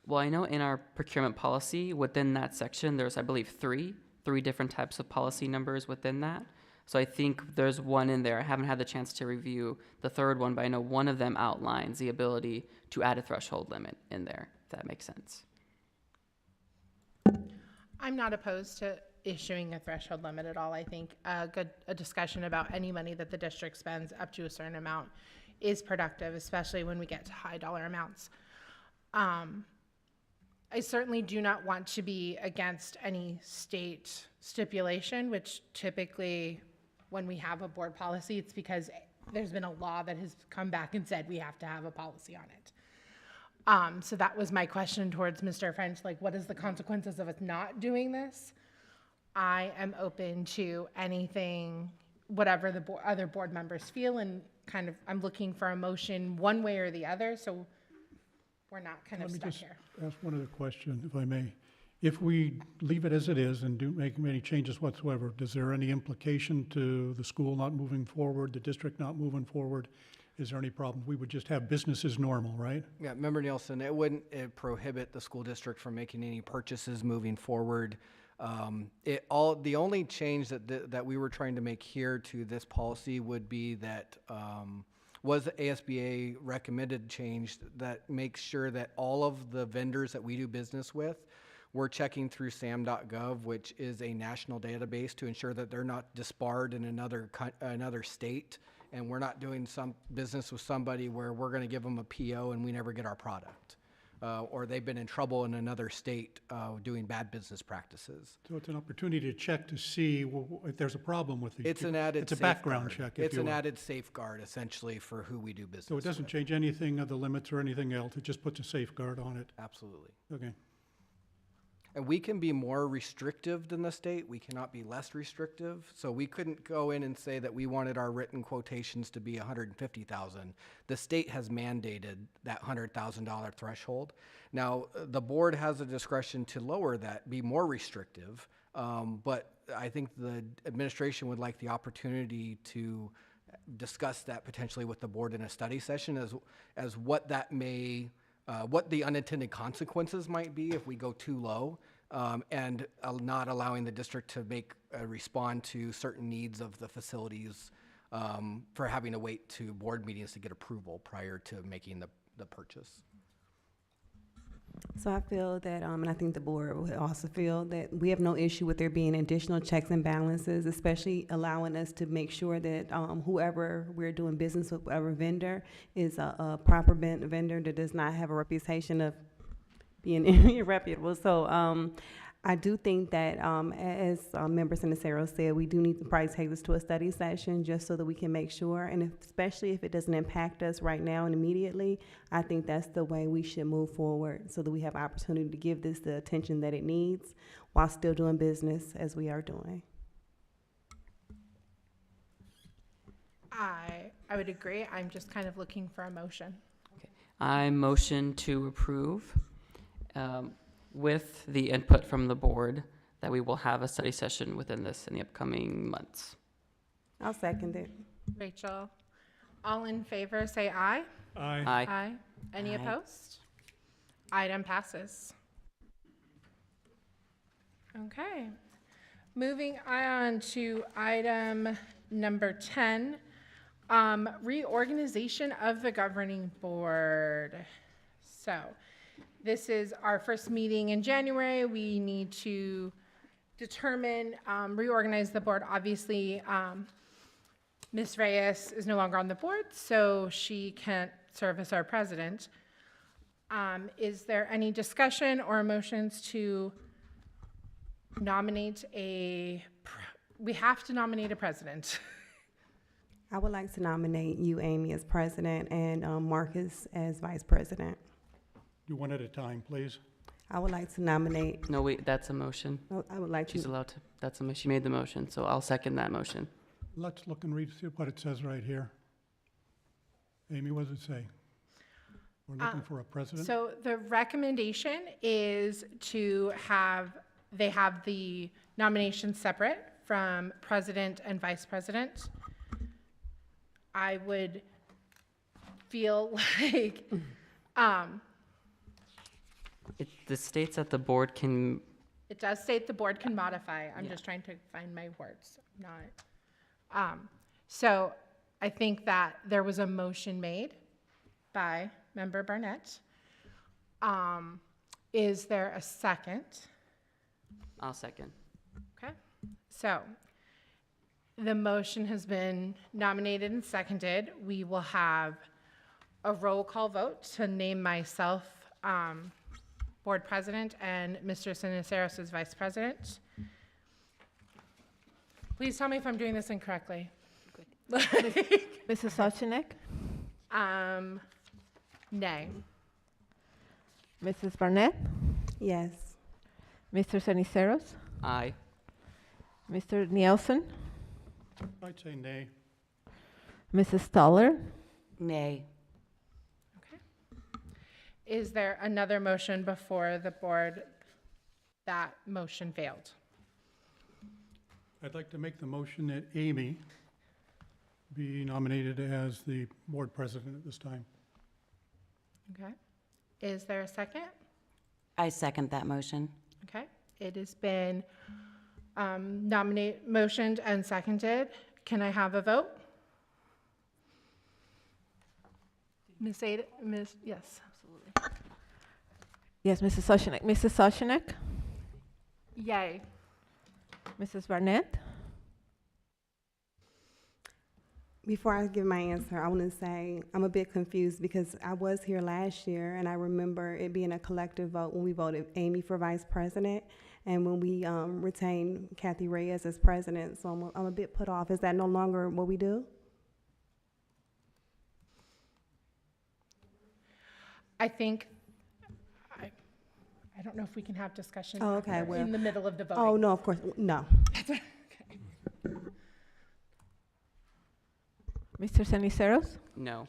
Well, I know in our procurement policy, within that section, there's, I believe, three different types of policy numbers within that. So I think there's one in there. I haven't had the chance to review the third one, but I know one of them outlines the ability to add a threshold limit in there, if that makes sense. I'm not opposed to issuing a threshold limit at all. I think a discussion about any money that the district spends up to a certain amount is productive, especially when we get to high dollar amounts. I certainly do not want to be against any state stipulation, which typically when we have a board policy, it's because there's been a law that has come back and said we have to have a policy on it. So that was my question towards Mr. French, like, what is the consequences of us not doing this? I am open to anything, whatever the other board members feel, and kind of, I'm looking for a motion one way or the other, so we're not kind of stuck here. Let me just ask one other question, if I may. If we leave it as it is and don't make any changes whatsoever, is there any implication to the school not moving forward, the district not moving forward? Is there any problem? We would just have business as normal, right? Yeah, Member Nielsen, it wouldn't prohibit the school district from making any purchases moving forward. The only change that we were trying to make here to this policy would be that was the ASBA recommended change that makes sure that all of the vendors that we do business with, we're checking through sam.gov, which is a national database, to ensure that they're not disbarred in another state, and we're not doing some business with somebody where we're going to give them a PO and we never get our product, or they've been in trouble in another state doing bad business practices. So it's an opportunity to check to see if there's a problem with the. It's an added. It's a background check. It's an added safeguard, essentially, for who we do business. So it doesn't with. change anything of the limits or anything else. It just puts a safeguard on it. Absolutely. Okay. And we can be more restrictive than the state. We cannot be less restrictive. So we couldn't go in and say that we wanted our written quotations to be 150,000. The state has mandated that $100,000 threshold. Now, the board has a discretion to lower that, be more restrictive. But I think the administration would like the opportunity to discuss that potentially with the board in a study session as what that may, what the unintended consequences might be if we go too low, and not allowing the district to respond to certain needs of the facilities for having to wait to board meetings to get approval prior to making the purchase. So I feel that, and I think the board would also feel that we have no issue with there being additional checks and balances, especially allowing us to make sure that whoever we're doing business with, whatever vendor, is a proper vendor that does not have a reputation of being irreputable. So I do think that, as Member Sinicero said, we do need to probably take this to a study session just so that we can make sure, and especially if it doesn't impact us right now and immediately, I think that's the way we should move forward so that we have opportunity to give this the attention that it needs while still doing business as we are doing. I would agree. I'm just kind of looking for a motion. I motion to approve with the input from the board that we will have a study session within this in the upcoming months. I'll second it. Rachel, all in favor, say aye. Aye. Aye. Aye. Any Aye. opposed? Item passes. Okay. Moving on to item number 10, reorganization of the governing board. So this is our first meeting in January. We need to determine, reorganize the board. Obviously, Ms. Reyes is no longer on the board, so she can't serve as our president. Is there any discussion or motions to nominate we have to nominate a president. I would like to nominate you, Amy, as president and Marcus as vice president. Do one at a time, please. I would like to nominate. No, wait, that's a motion. I would like She's to. allowed to, that's a motion. She made the motion, so I'll second that motion. Let's look and read through what it says right here. Amy, what does it say? We're looking for a president? So the recommendation is to they have the nomination separate from president and vice president. I would feel like, The states that the board can, it does state the board can modify. I'm just trying to find my words, not. So I think that there was a motion made by Member Barnett. Is there a second? I'll second. Okay, so the motion has been nominated and seconded. We will have a roll call vote to name myself board president and Mr. Siniceros as vice president. Please tell me if I'm doing this incorrectly. Mrs. Sochinek? Nay. Mrs. Barnett? Yes. Mr. Ceniceros? Aye. Mr. Nielsen? I'd say nay. Mrs. Stoller? Nay. Is there another motion before the board? That motion failed. I'd like to make the motion that Amy be nominated as the board president at this time. Okay. Is there a second? I second that motion. Okay. It has been motioned and seconded. Can I have a vote? Ms. Ada, yes, absolutely. Yes, Mrs. Sochinek. Mrs. Sochinek? Yay. Mrs. Barnett? Before I give my answer, I want to say I'm a bit confused because I was here last year and I remember it being a collective vote when we voted Amy for vice president and when we retained Kathy Reyes as president. So I'm a bit put off. Is that no longer what we do? don't know if we can have discussion Oh, okay, well. in the middle of the voting. Oh, no, of course, no. Mr. Ceniceros? No.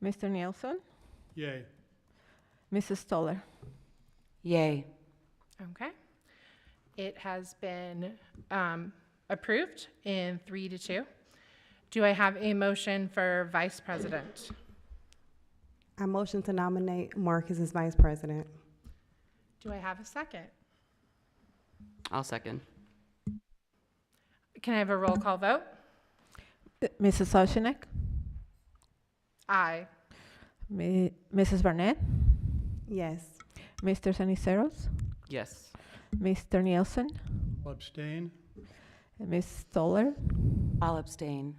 Mr. Nielsen? Yay. Mrs. Stoller? Yay. Okay. It has been approved in 3-2. Do I have a motion for vice president? I motion to nominate Marcus as vice president. Do I have a second? I'll second. Can I have a roll call vote? Mrs. Soshnick? Aye. Mrs. Barnett? Yes. Mr. Ceniceros? Yes. Mr. Nielsen? Abstain. Ms. Stoller? I'll abstain.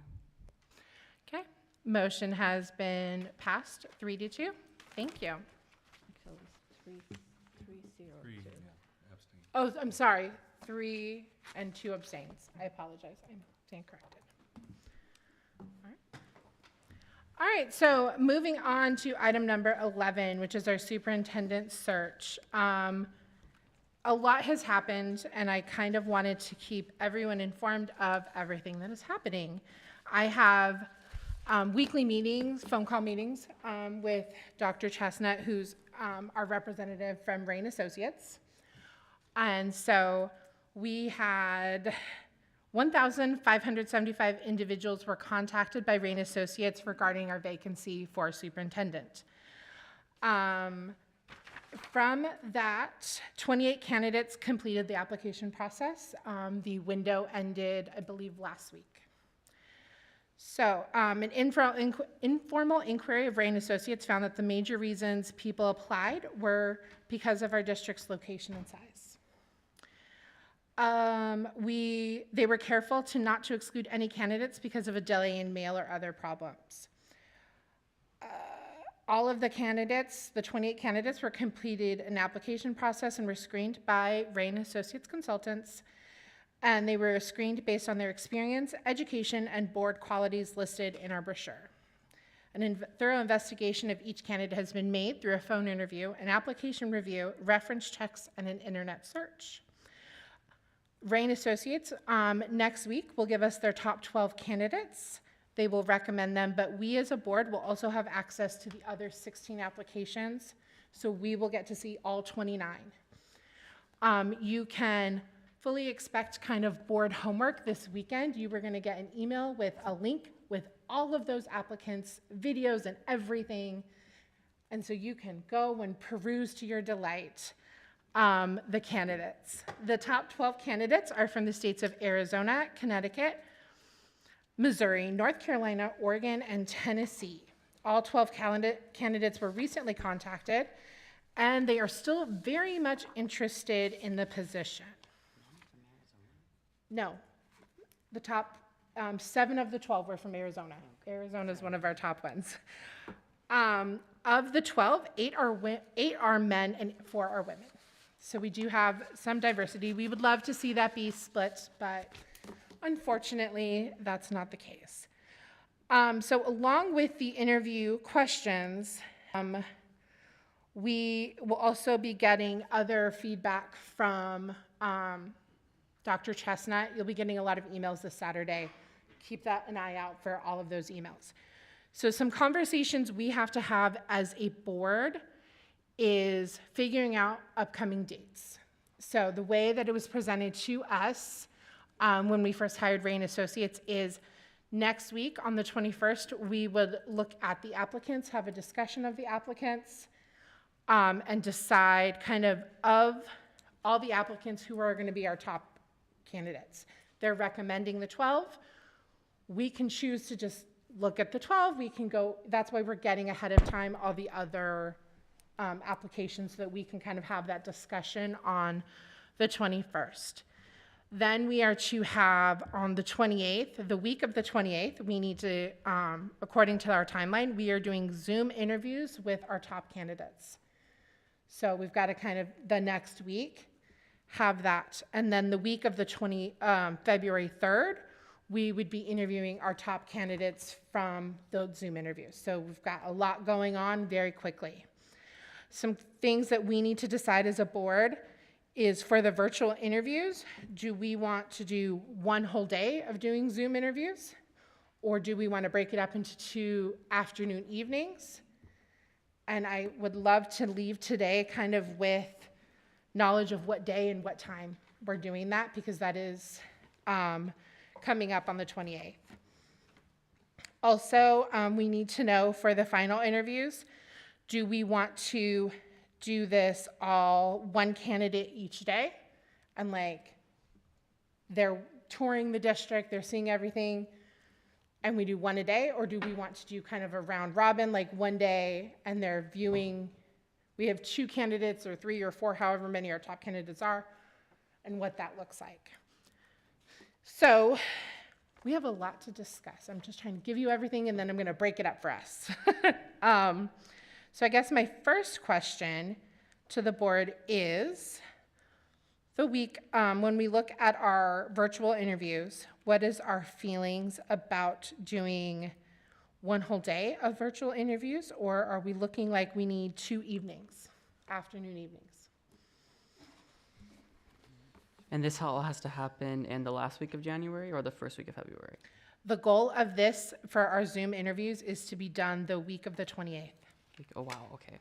Okay. Motion has been passed 3-2. Thank you. Oh, I'm sorry. 3 and 2 abstains. I apologize. I'm stand corrected. All right, so moving on to item number 11, which is our superintendent search. A lot has happened, and I kind of wanted to keep everyone informed of everything that is happening. I have weekly meetings, phone call meetings with Dr. Chestnut, who's our representative from Rain Associates. And so we had 1,575 individuals were contacted by Rain Associates regarding our vacancy for superintendent. From that, 28 candidates completed the application process. The window ended, I believe, last week. So an informal inquiry of Rain Associates found that the major reasons people applied were because of our district's location and size. They were careful not to exclude any candidates because of a delay in mail or other problems. All of the candidates, the 28 candidates, were completed an application process and were screened by Rain Associates consultants, and they were screened based on their experience, education, and board qualities listed in our brochure. A thorough investigation of each candidate has been made through a phone interview, an application review, reference checks, and an internet search. Rain Associates next week will give us their top 12 candidates. They will recommend them, but we as a board will also have access to the other 16 applications, so we will get to see all 29. You can fully expect kind of board homework this weekend. You were going to get an email with a link with all of those applicants, videos and everything, and so you can go and peruse to your delight the candidates. The top 12 candidates are from the states of Arizona, Connecticut, Missouri, North Carolina, Oregon, and Tennessee. All 12 candidates were recently contacted, and they are still very much interested in the position. No, the top 7 of the 12 were from Arizona. Arizona is one of our top ones. Of the 12, 8 are men and 4 are women. So we do have some diversity. We would love to see that be split, but unfortunately, that's not the case. So along with the interview questions, we will also be getting other feedback from Dr. Chestnut. You'll be getting a lot of emails this Saturday. Keep an eye out for all of those emails. So some conversations we have to have as a board is figuring out upcoming dates. So the way that it was presented to us when we first hired Rain Associates is next week on the 21st, we would look at the applicants, have a discussion of the applicants, and decide kind of all the applicants who are going to be our top candidates. They're recommending the 12. We can choose to just look at the 12. We can go, that's why we're getting ahead of time all the other applications so that we can kind of have that discussion on the 21st. Then we are to have on the 28th, the week of the 28th, we need to, according to our timeline, we are doing Zoom interviews with our top candidates. So we've got to kind of the next week have that. And then the week of the February 3rd, we would be interviewing our top candidates from those Zoom interviews. So we've got a lot going on very quickly. some things that we need to decide as a board is for the virtual interviews, do we want to do one whole day of doing Zoom interviews? Or do we want to break it up into 2 afternoon evenings? And I would love to leave today kind of with knowledge of what day and what time we're doing that, because that is coming up on the 28th. Also, we need to know for the final interviews, do we want to do this all one candidate each day? And like, they're touring the district, they're seeing everything, and we do one a day? Or do we want to do kind of a round robin, like one day, and they're viewing, we have 2 candidates or 3 or 4, however many our top candidates are, and what that looks like. So we have a lot to discuss. I'm just trying to give you everything, and then I'm going to break it up for us. So I guess my first question to the board is, the week, when we look at our virtual interviews, what is our feelings about doing one whole day of virtual interviews, or are we looking like we need 2 evenings, afternoon evenings? And this all has to happen in the last week of January or the first week of February? The goal of this for our Zoom interviews is to be done the week of the 28th. Oh, wow, okay.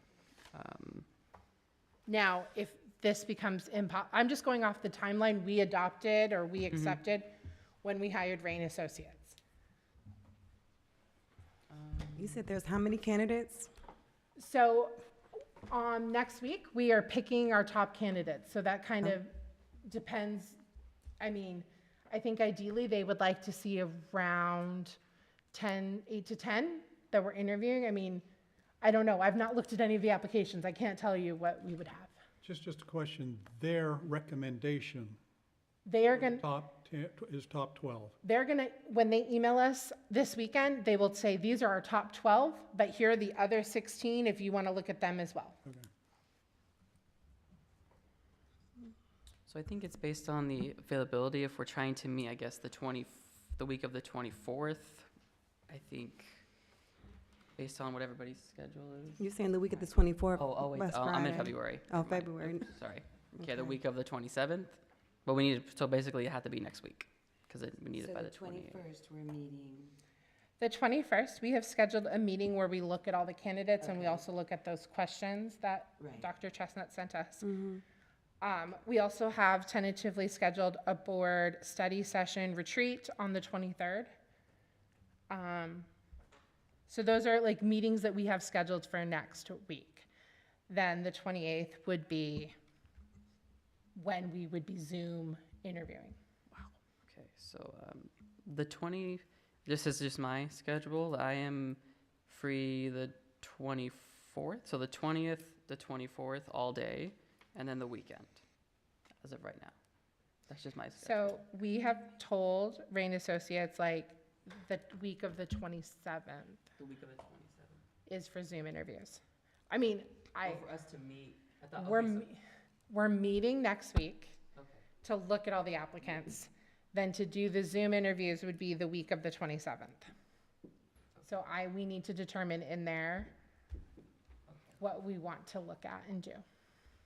Now, if this becomes I'm just going off the timeline we adopted or we accepted when we hired Rain Associates. You said there's how many candidates? So next week, we are picking our top candidates. So that kind of depends. I mean, I think ideally they would like to see around 8 to 10 that we're interviewing. I mean, I don't know. I've not looked at any of the applications. I can't tell you what we would have. Just a question, their recommendation They are going to, is top 12. they're going to, when they email us this weekend, they will say, these are our top 12, but here are the other 16 if you want to look at them as well. Okay. So I think it's based on the availability. If we're trying to meet, I guess, the week of the 24th, I think, based on what everybody's schedule is. You're saying the week of the 24th? Oh, wait, last I'm in Friday. February. Oh, Never mind. February. Oops, sorry. Okay, Okay. the week of the 27th, but we need, so basically it had to be next week, because we need it by the 28th. 21st, we're meeting. The 21st, we have scheduled a meeting where we look at all the candidates and we also look at those questions that Right. Dr. Chestnut sent us. Mm-hmm. We also have tentatively scheduled a board study session retreat on the 23rd. So those are like meetings that we have scheduled for next week. Then the 28th would be when we would be Zoom interviewing. Okay, so this is just my schedule. I am free the 24th, so the 20th, the 24th, all day, and then the weekend, as of right now. That's just my schedule. So we have told Rain Associates like the week of the 27th The week of the 27th. is for Zoom interviews. I mean, For us to meet, I thought, we're meeting next week okay. to look at all the applicants. Then to do the Zoom interviews would be the week of the 27th. So we need to determine in there what we want to look at and do.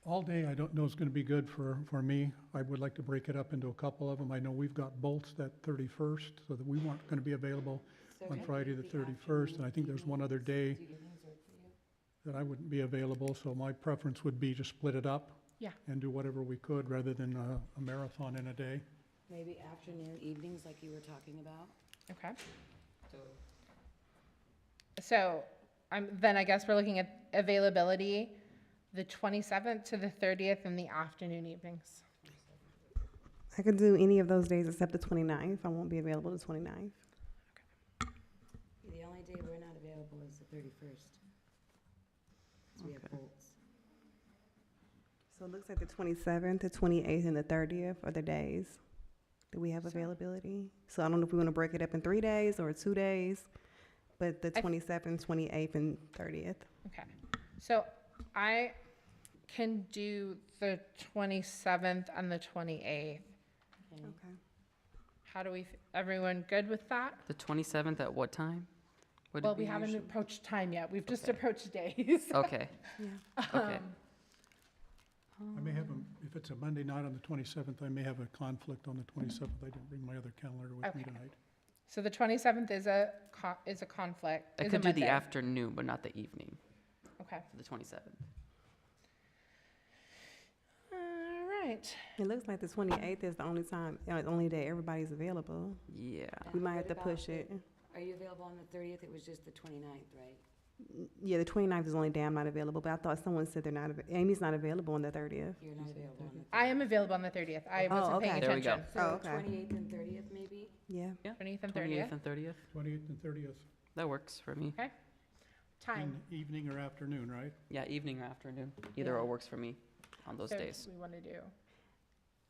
All day, I don't know is going to be good for me. I would like to break it up into a couple of them. I know we've got bolts that 31st, so that we weren't going to be available on Friday the 31st, and I think there's one other day that I wouldn't be available, so my preference would be to split it up. Yeah. And do whatever we could, rather than a marathon in a day. Maybe afternoon, evenings like you were talking about? Okay. So then I guess we're looking at availability the 27th to the 30th in the afternoon evenings. I could do any of those days except the 29th. I won't be available the 29th. The only day we're not available is the 31st. So we have bolts. So it looks like the 27th, the 28th, and the 30th are the days that we have availability. So I don't know if we want to break it up in 3 days or 2 days, but the 27th, 28th, and 30th. Okay. So I can do the 27th and the 28th. Okay. How do everyone good with that? The 27th at what time? Would Well, it we be haven't usually? approached time yet. We've just Okay. approached days. Okay. Okay. I may have, if it's a Monday night on the 27th, I may have a conflict on the 27th. I didn't bring my other calendar with me Okay. tonight. So the 27th is a conflict. I is a could do the Monday. afternoon, but not the evening Okay. for the 27th. All right. It looks like the 28th is the only day everybody's available. Yeah. We might have to What about push it. Are you available on the 30th? It was just the 29th, right? Yeah, the 29th is the only day I'm not available, but I thought someone said they're not, Amy's not available on the 30th. You're not available on the 30th. I am available on the 30th. I wasn't paying okay. There we go. attention. So Oh, okay. 28th and 30th, maybe? Yeah. Yeah. 28th and 28th 30th. and 30th. 28th and 30th, That works for me. Okay. Time. in evening or afternoon, right? Yeah, evening or afternoon. Either Yeah. or works for me on those So days. we want to do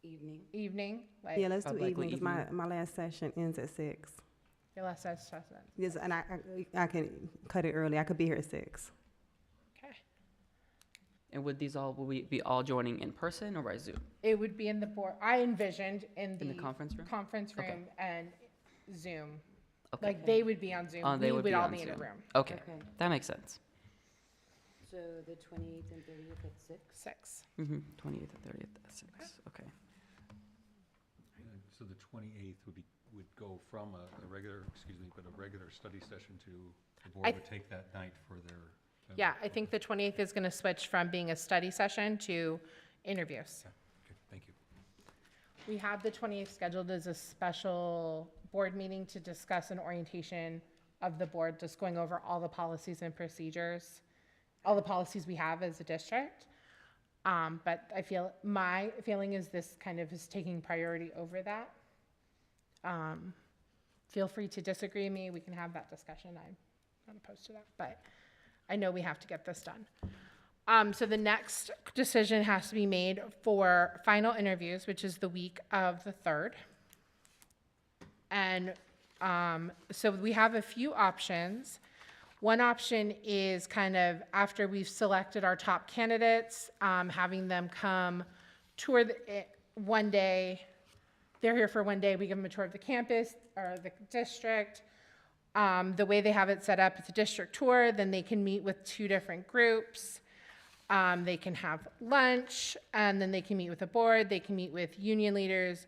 Evening. evening, like Yeah, let's I'd do like evening, because evening. my last session ends at 6. your last assessment. Yes, and I can cut it early. I could be here at 6. Okay. And will we be all joining in person or by Zoom? It would be in the board. I envisioned in In the conference room? conference Okay. room and Zoom. Okay. Like they would be on Zoom. They We would would be all on be in a Zoom. room. Okay, Okay. that makes sense. So the 28th and 30th at 6? 6. 28th and 30th at 6. Okay. So the 28th would go from a regular, but a regular study session to, the board I- would take that night for their. Yeah, I think the 28th is going to switch from being a study session to interviews. Okay, thank you. We have the 28th scheduled as a special board meeting to discuss an orientation of the board, just going over all the policies and procedures, all the policies we have as a district. But my feeling is this kind of is taking priority over that. Feel free to disagree with me. We can have that discussion. I'm not opposed to that, but I know we have to get this done. So the next decision has to be made for final interviews, which is the week of the 3rd. And so we have a few options. One option is kind of after we've selected our top candidates, having them come tour one day. They're here for one day. We give them a tour of the campus or the district. The way they have it set up, it's a district tour. Then they can meet with 2 different groups. They can have lunch, and then they can meet with the board. They can meet with union leaders,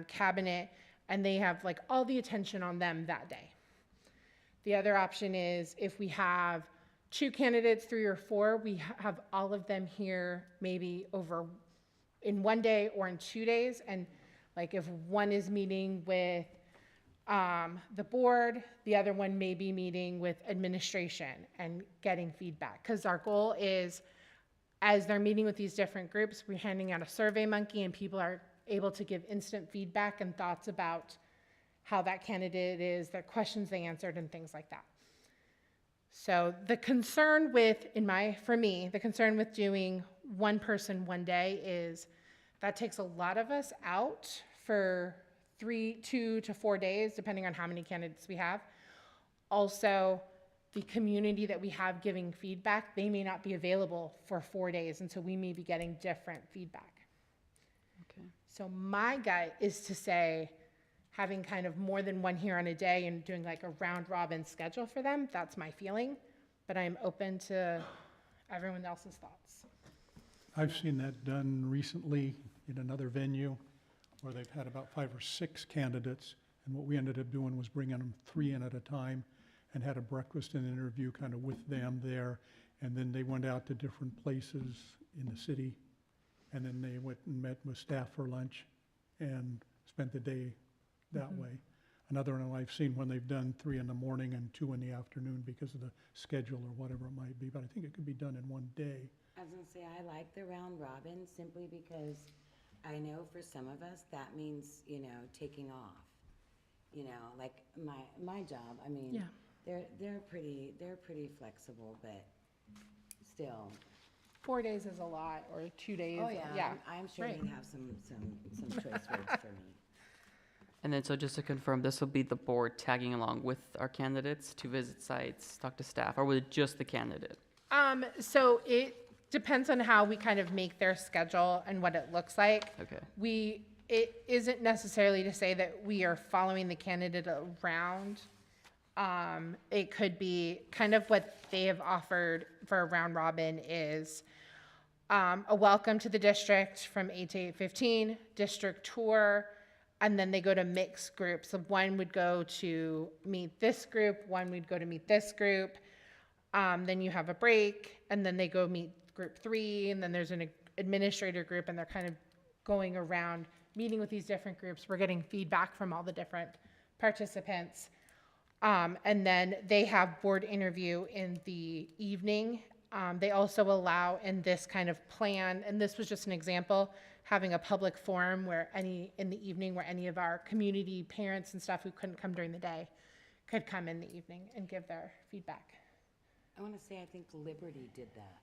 cabinet, and they have like all the attention on them that day. The other option is if we have 2 candidates, 3 or 4, we have all of them here maybe over in one day or in 2 days. And like if one is meeting with the board, the other one may be meeting with administration and getting feedback. Because our goal is, as they're meeting with these different groups, we're handing out a Survey Monkey and people are able to give instant feedback and thoughts about how that candidate is, their questions they answered, and things like that. So the concern with, for me, the concern with doing one person one day is that takes a lot of us out for 2 to 4 days, depending on how many candidates we have. Also, the community that we have giving feedback, they may not be available for 4 days, and so we may be getting different feedback. Okay. So my gut is to say, having kind of more than one here on a day and doing like a round robin schedule for them, that's my feeling, but I'm open to everyone else's thoughts. I've seen that done recently in another venue where they've had about 5 or 6 candidates, and what we ended up doing was bringing them 3 in at a time and had a breakfast and interview kind of with them there, and then they went out to different places in the city, and then they went and met with staff for lunch and spent the day that way. Another one I've seen when they've done 3 in the morning and 2 in the afternoon because of the schedule or whatever it might be, but I think it could be done in one day. I was gonna say, I like the round robin simply because I know for some of us, that means, taking off. Like my job, I mean, Yeah. they're pretty flexible, but still. 4 days is a lot, or 2 days. Oh, yeah, I'm sure Right. they'd have some choice words for me. And then, so just to confirm, this will be the board tagging along with our candidates to visit sites, talk to staff, or with just the candidate? So it depends on how we kind of make their schedule and what it looks like. Okay. It isn't necessarily to say that we are following the candidate around. It could be kind of what they have offered for a round robin is a welcome to the district from 8 to 8:15, district tour, and then they go to mixed groups. So one would go to meet this group, one would go to meet this group. Then you have a break, and then they go meet group 3, and then there's an administrator group, and they're kind of going around meeting with these different groups. We're getting feedback from all the different participants. And then they have board interview in the evening. They also allow in this kind of plan, and this was just an example, having a public forum where in the evening where any of our community parents and stuff who couldn't come during the day could come in the evening and give their feedback. I want to say I think Liberty did that.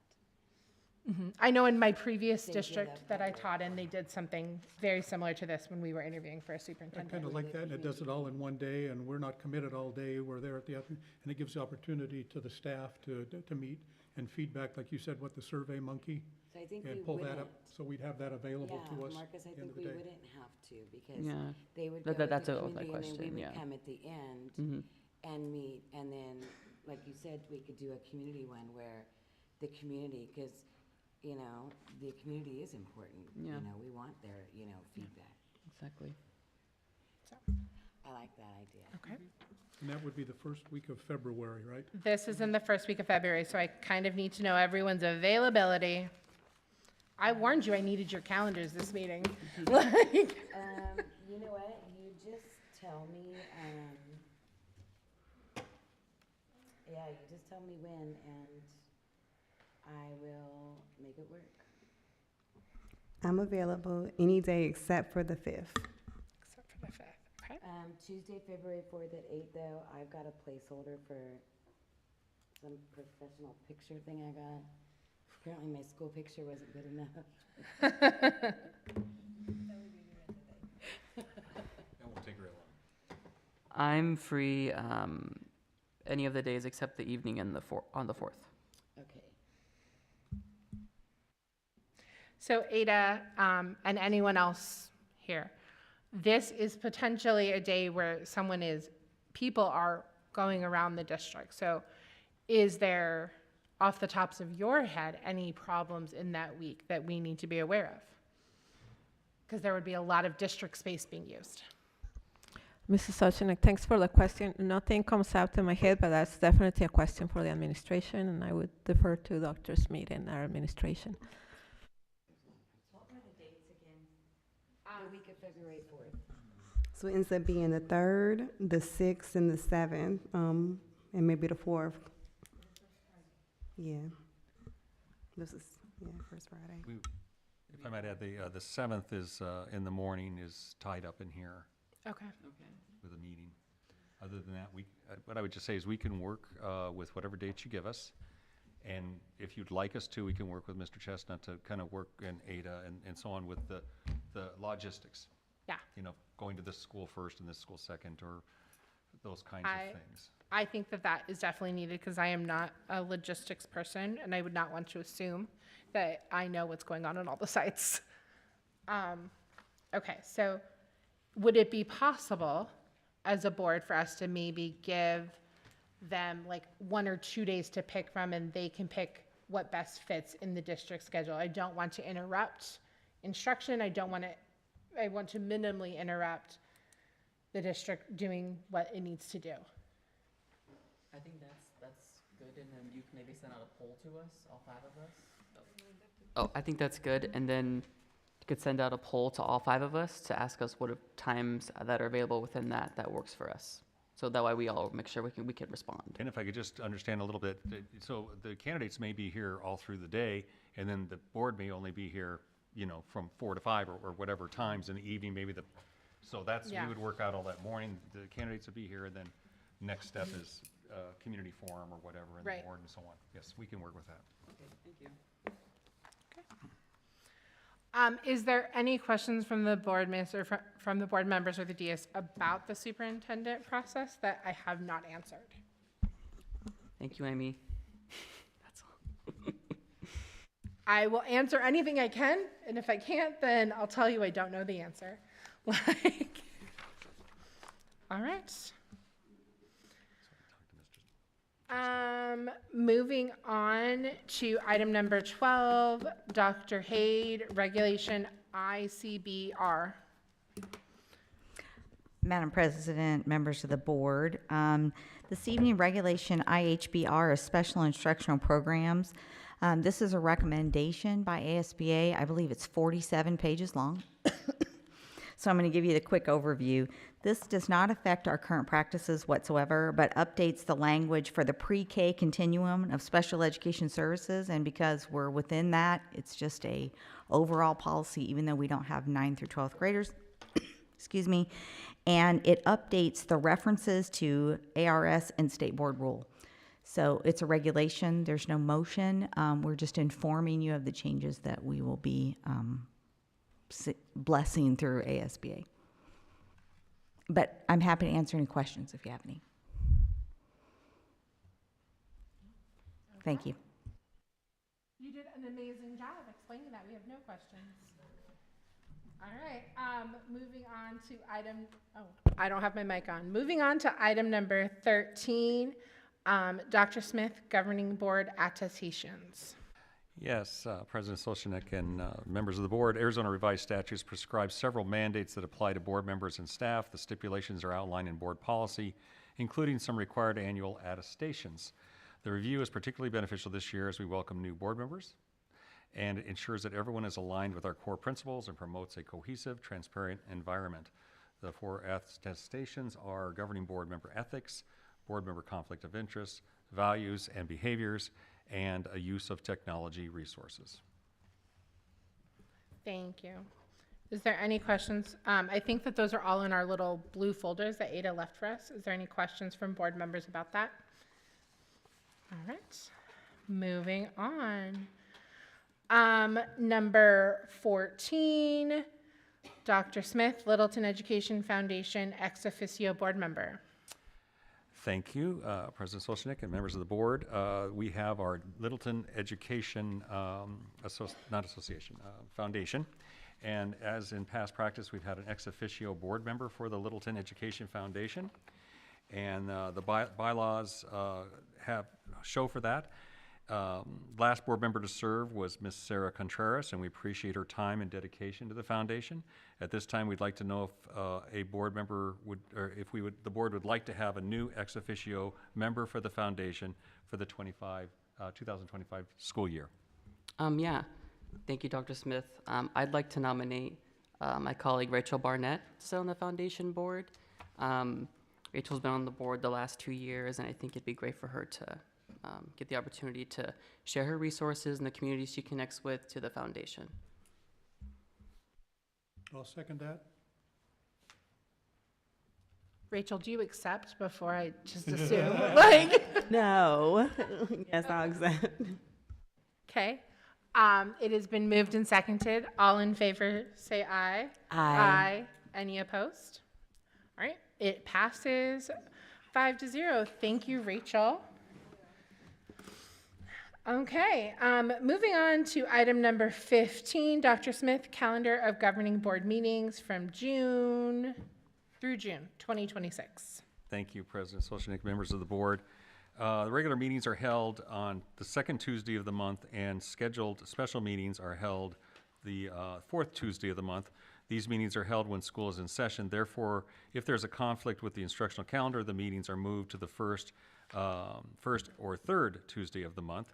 I know in my previous They did district a that I public taught in, they did something very similar to this when we were interviewing for a I superintendent. kind of like that, and it does it all in one day, and we're not committed all day, we're there at the, and it gives the opportunity to the staff to meet and feedback, like you said, what the Survey Monkey, So I think we and pull that wouldn't. up, so we'd have that available to us Marcus, I at the end think of the we day. wouldn't have to, because Yeah. they would That- go with that's the a- my community, and then question, we yeah. would come at the end and meet, and then, like you said, we could do a community one where the community, because, you know, the community is important. Yeah. You know, we want their, you know, feedback. Exactly. I like that idea. Okay. And that would be the first week of February, right? This is in the first week of February, so I kind of need to know everyone's availability. I warned you I needed your calendars this meeting. Like, You know what, you just tell me, yeah, you just tell me when, and I will make it work. I'm available any day except for the 5th. except for the 5th. Okay. Tuesday, February 4th at 8, though, I've got a placeholder for some professional picture thing I got. Apparently my school picture wasn't good enough. That won't take very long. I'm free any of the days except the evening and on the 4th. Okay. So Ada, and anyone else here, this is potentially a day where people are going around the district. So is there, off the tops of your head, any problems in that week that we need to be aware of? Because there would be a lot of district space being used. Mrs. Sochinek, thanks for the question. Nothing comes out to my head, but that's definitely a question for the administration, and I would defer to Dr. Smith and our administration. What were the dates again? The week of February 4th. So it ends up being the 3rd, the 6th, and the 7th, and maybe the 4th. Yeah. This is, first Friday. If I might add, the 7th is, in the morning, is tied up in here Okay. with a meeting. Other than that, what I would just say is we can work with whatever dates you give us. And if you'd like us to, we can work with Mr. Chestnut to kind of work in Ada and so on with the logistics. Yeah. You know, going to this school first and this school second, or those kinds of things. I think that is definitely needed because I am not a logistics person, and I would not want to assume that I know what's going on all the sites. Okay, so would it be possible as a board for us to maybe give them like 1 or 2 days to pick from, and they can pick what best fits in the district schedule? I don't want to interrupt instruction. I want to minimally interrupt the district doing what it needs to do. I think that's good, and then you can maybe send out a poll to us, all 5 of us. Oh, I think that's good, and then you could send out a poll to all 5 of us to ask us what times that are available within that works for us. So that way we all make sure we can respond. And if I could just understand a little bit, so the candidates may be here all through the day, and then the board may only be here, you know, from 4 to 5 or whatever times in the evening, maybe so that's, we would work out all that morning. The candidates would be here, and then next step is community forum or whatever, and the Right. board and so on. Yes, we can work with that. Okay, thank you. Is there any questions from the board minister, from the board members or the DS about the superintendent process that I have not answered? Thank you, Amy. That's all. I will answer anything I can, and if I can't, then I'll tell you I don't know the answer. Like, all right. Moving on to item number 12, Dr. Haid, Regulation ICBR. Madam President, members of the board, this evening, Regulation IHBR is Special Instructional Programs. This is a recommendation by ASBA. I believe it's 47 pages long. So I'm going to give you the quick overview. This does not affect our current practices whatsoever, but updates the language for the pre-K continuum of special education services. And because we're within that, it's just a overall policy, even though we don't have 9th through 12th graders. Excuse me. And it updates the references to ARS and state board rule. So it's a regulation. There's no motion. We're just informing you of the changes that we will be blessing through ASBA. But I'm happy to answer any questions if you have any. Thank you. You did an amazing job explaining that. We have no questions. All right, moving on to item, I don't have my mic on. Moving on to item number 13, Dr. Smith, Governing Board Attestations. Yes, President Solchenek and members of the board, Arizona Revised Statutes prescribe several mandates that apply to board members and staff. The stipulations are outlined in board policy, including some required annual attestations. The review is particularly beneficial this year as we welcome new board members, and it ensures that everyone is aligned with our core principles and promotes a cohesive, transparent environment. The 4 attestations are governing board member ethics, board member conflict of interest, values and behaviors, and a use of technology resources. Thank you. Is there any questions? I think that those are all in our little blue folders that Ada left for us. Is there any questions from board members about that? All right, moving on. Number 14, Dr. Smith, Littleton Education Foundation ex officio board member. Thank you, President Solchenek and members of the board. We have our Littleton Education Foundation. And as in past practice, we've had an ex officio board member for the Littleton Education Foundation. And the bylaws show for that. Last board member to serve was Ms. Sarah Contreras, and we appreciate her time and dedication to the foundation. At this time, we'd like to know if a board member would, or if the board would like to have a new ex officio member for the foundation for the 2025 school year. Yeah, thank you, Dr. Smith. I'd like to nominate my colleague Rachel Barnett to sit on the foundation board. Rachel's been on the board the last 2 years, and I think it'd be great for her to get the opportunity to share her resources and the community she connects with to the foundation. I'll second that. Rachel, do you accept before I just assume? Like, No. Yes, I'll accept. okay. It has been moved and seconded. All in favor, say aye. Aye. Any opposed? All right. It passes 5-0. Thank you, Rachel. Okay, moving on to item number 15, Dr. Smith, calendar of governing board meetings from June through June 2026. Thank you, President Solchenek, members of the board. The regular meetings are held on the second Tuesday of the month, and scheduled special meetings are held the fourth Tuesday of the month. These meetings are held when school is in session. Therefore, if there's a conflict with the instructional calendar, the meetings are moved to the first or third Tuesday of the month.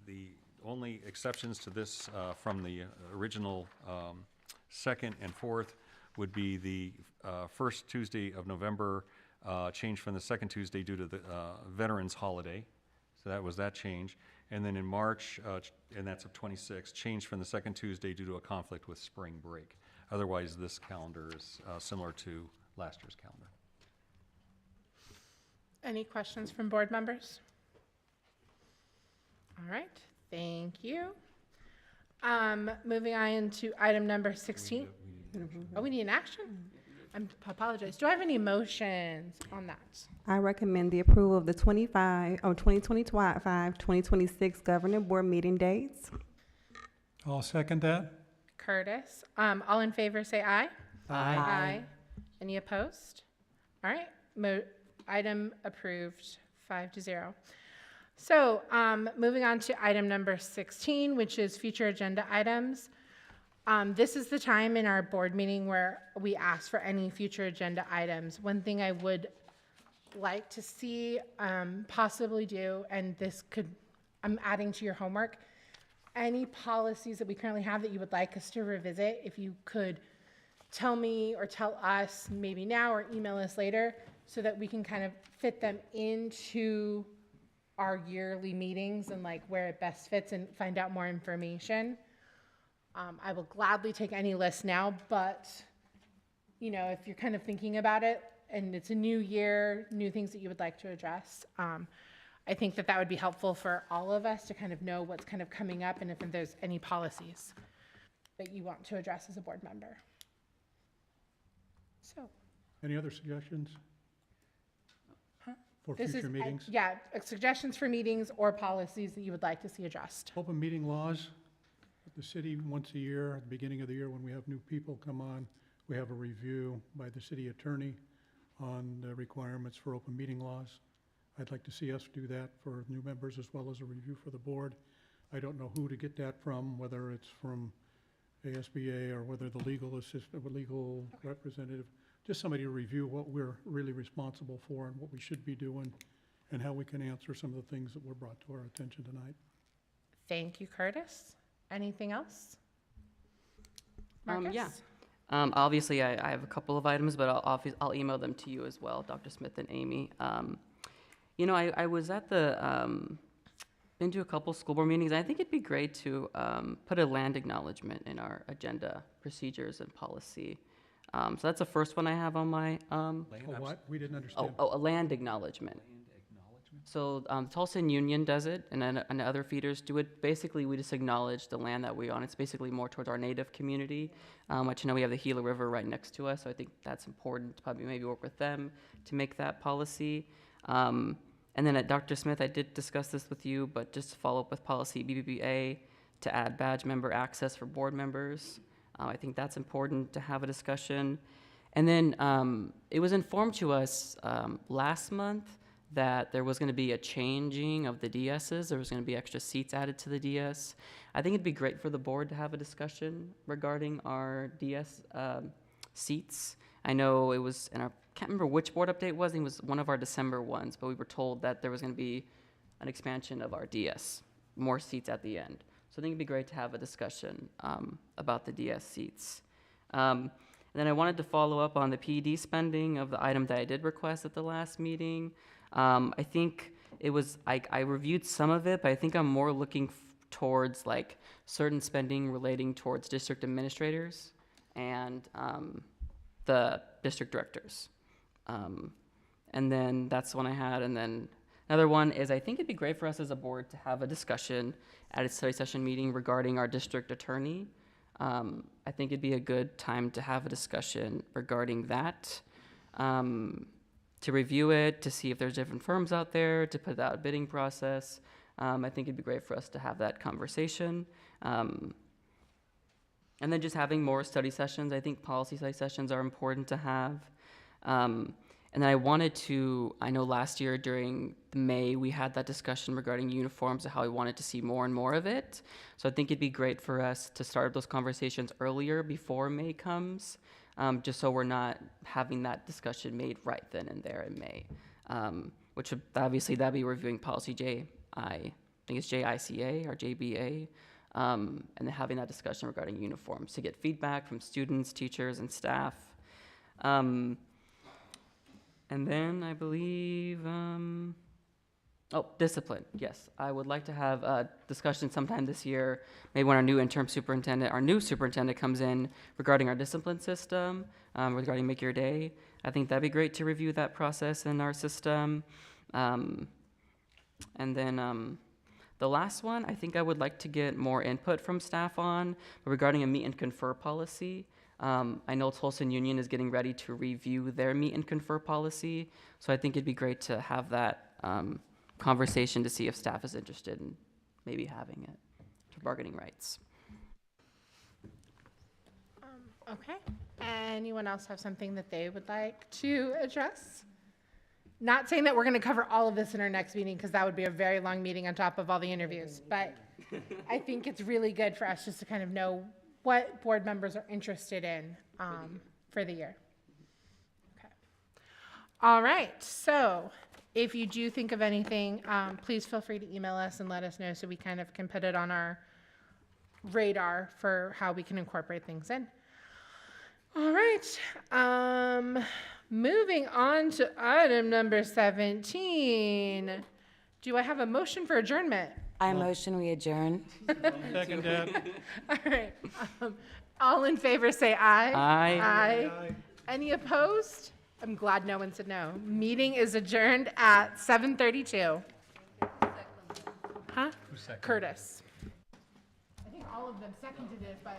The only exceptions to this from the original second and fourth would be the first Tuesday of November changed from the second Tuesday due to the Veterans Holiday. So that was that change. And then in March, and that's of 26, changed from the second Tuesday due to a conflict with spring break. Otherwise, this calendar is similar to last year's calendar. Any questions from board members? All right, thank you. Moving on to item number 16. Oh, we need an action? I apologize. Do I have any motions on that? I recommend the approval of the 2025-2026 governing board meeting dates. I'll second that. Curtis. All in favor, say aye. Aye. Any opposed? All right, item approved 5-0. So moving on to item number 16, which is future agenda items. This is the time in our board meeting where we ask for any future agenda items. One thing I would like to see possibly do, and this could, I'm adding to your homework, any policies that we currently have that you would like us to revisit, if you could tell me or tell us maybe now or email us later so that we can kind of fit them into our yearly meetings and like where it best fits and find out more information. I will gladly take any list now, but you know, if you're kind of thinking about it and it's a new year, new things that you would like to address, I think that that would be helpful for all of us to kind of know what's kind of coming up and if there's any policies that you want to address as a board member. So. Any other suggestions for This future is, meetings? yeah, suggestions for meetings or policies that you would like to see addressed. Open meeting laws. The city, once a year, at the beginning of the year, when we have new people come on, we have a review by the city attorney on the requirements for open meeting laws. I'd like to see us do that for new members as well as a review for the board. I don't know who to get that from, whether it's from ASBA or whether the legal assistant, legal representative, just somebody to review what we're really responsible for and what we should be doing and how we can answer some of the things that were brought to our attention tonight. Thank you, Curtis. Anything else? Marcus? Yeah. Obviously, I have a couple of items, but I'll email them to you as well, Dr. Smith and Amy. You know, I was at been to a couple school board meetings. I think it'd be great to put a land acknowledgement in our agenda, procedures, and policy. So that's the first one I have on my. What? We didn't understand. A land acknowledgement. So Tulsa Union does it, and other feeders do it. Basically, we just acknowledge the land that we're on. It's basically more towards our native community, which, you know, we have the Gila River right next to us, so I think that's important to probably maybe work with them to make that policy. And then at Dr. Smith, I did discuss this with you, but just to follow up with policy BBBA to add badge member access for board members. I think that's important to have a discussion. And then it was informed to us last month that there was going to be a changing of the DSs. There was going to be extra seats added to the DS. I think it'd be great for the board to have a discussion regarding our DS seats. I know it was, and I can't remember which board update it was. I think it was one of our December ones, but we were told that there was going to be an expansion of our DS, more seats at the end. So I think it'd be great to have a discussion about the DS seats. And then I wanted to follow up on the PED spending of the item that I did request at the last meeting. I think it was, I reviewed some of it, but I think I'm more looking towards like certain spending relating towards district administrators and the district directors. And then that's the one I had. And then another one is I think it'd be great for us as a board to have a discussion at a study session meeting regarding our district attorney. I think it'd be a good time to have a discussion regarding that. To review it, to see if there's different firms out there, to put out a bidding process. I think it'd be great for us to have that conversation. And then just having more study sessions. I think policy study sessions are important to have. And then I know last year during May, we had that discussion regarding uniforms and how we wanted to see more and more of it. So I think it'd be great for us to start those conversations earlier before May comes. Just so we're not having that discussion made right then and there in May, which would obviously that'd be reviewing policy I think it's JICA or JBA, and then having that discussion regarding uniforms to get feedback from students, teachers, and staff. And then I believe, discipline. Yes, I would like to have a discussion sometime this year, maybe when our new superintendent comes in regarding our discipline system, regarding Make Your Day. I think that'd be great to review that process in our system. And then the last one, I think I would like to get more input from staff on regarding a meet and confer policy. I know Tulsa Union is getting ready to review their meet and confer policy, so I think it'd be great to have that conversation to see if staff is interested in maybe having it for bargaining rights. Okay. Anyone else have something that they would like to address? Not saying that we're going to cover all of this in our next meeting, because that would be a very long meeting on top of all the interviews, but I think it's really good for us just to kind of know what board members are interested in for the year. Okay. All right, so if you do think of anything, please feel free to email us and let us know so we kind of can put it on our radar for how we can incorporate things in. All right, moving on to item number 17. Do I have a motion for adjournment? I motion we adjourn. Second that. All right, all in favor say aye. Aye. Aye. Any opposed? I'm glad no one said no. Meeting is adjourned at 7:32. Huh? Curtis. I think all of them seconded it, but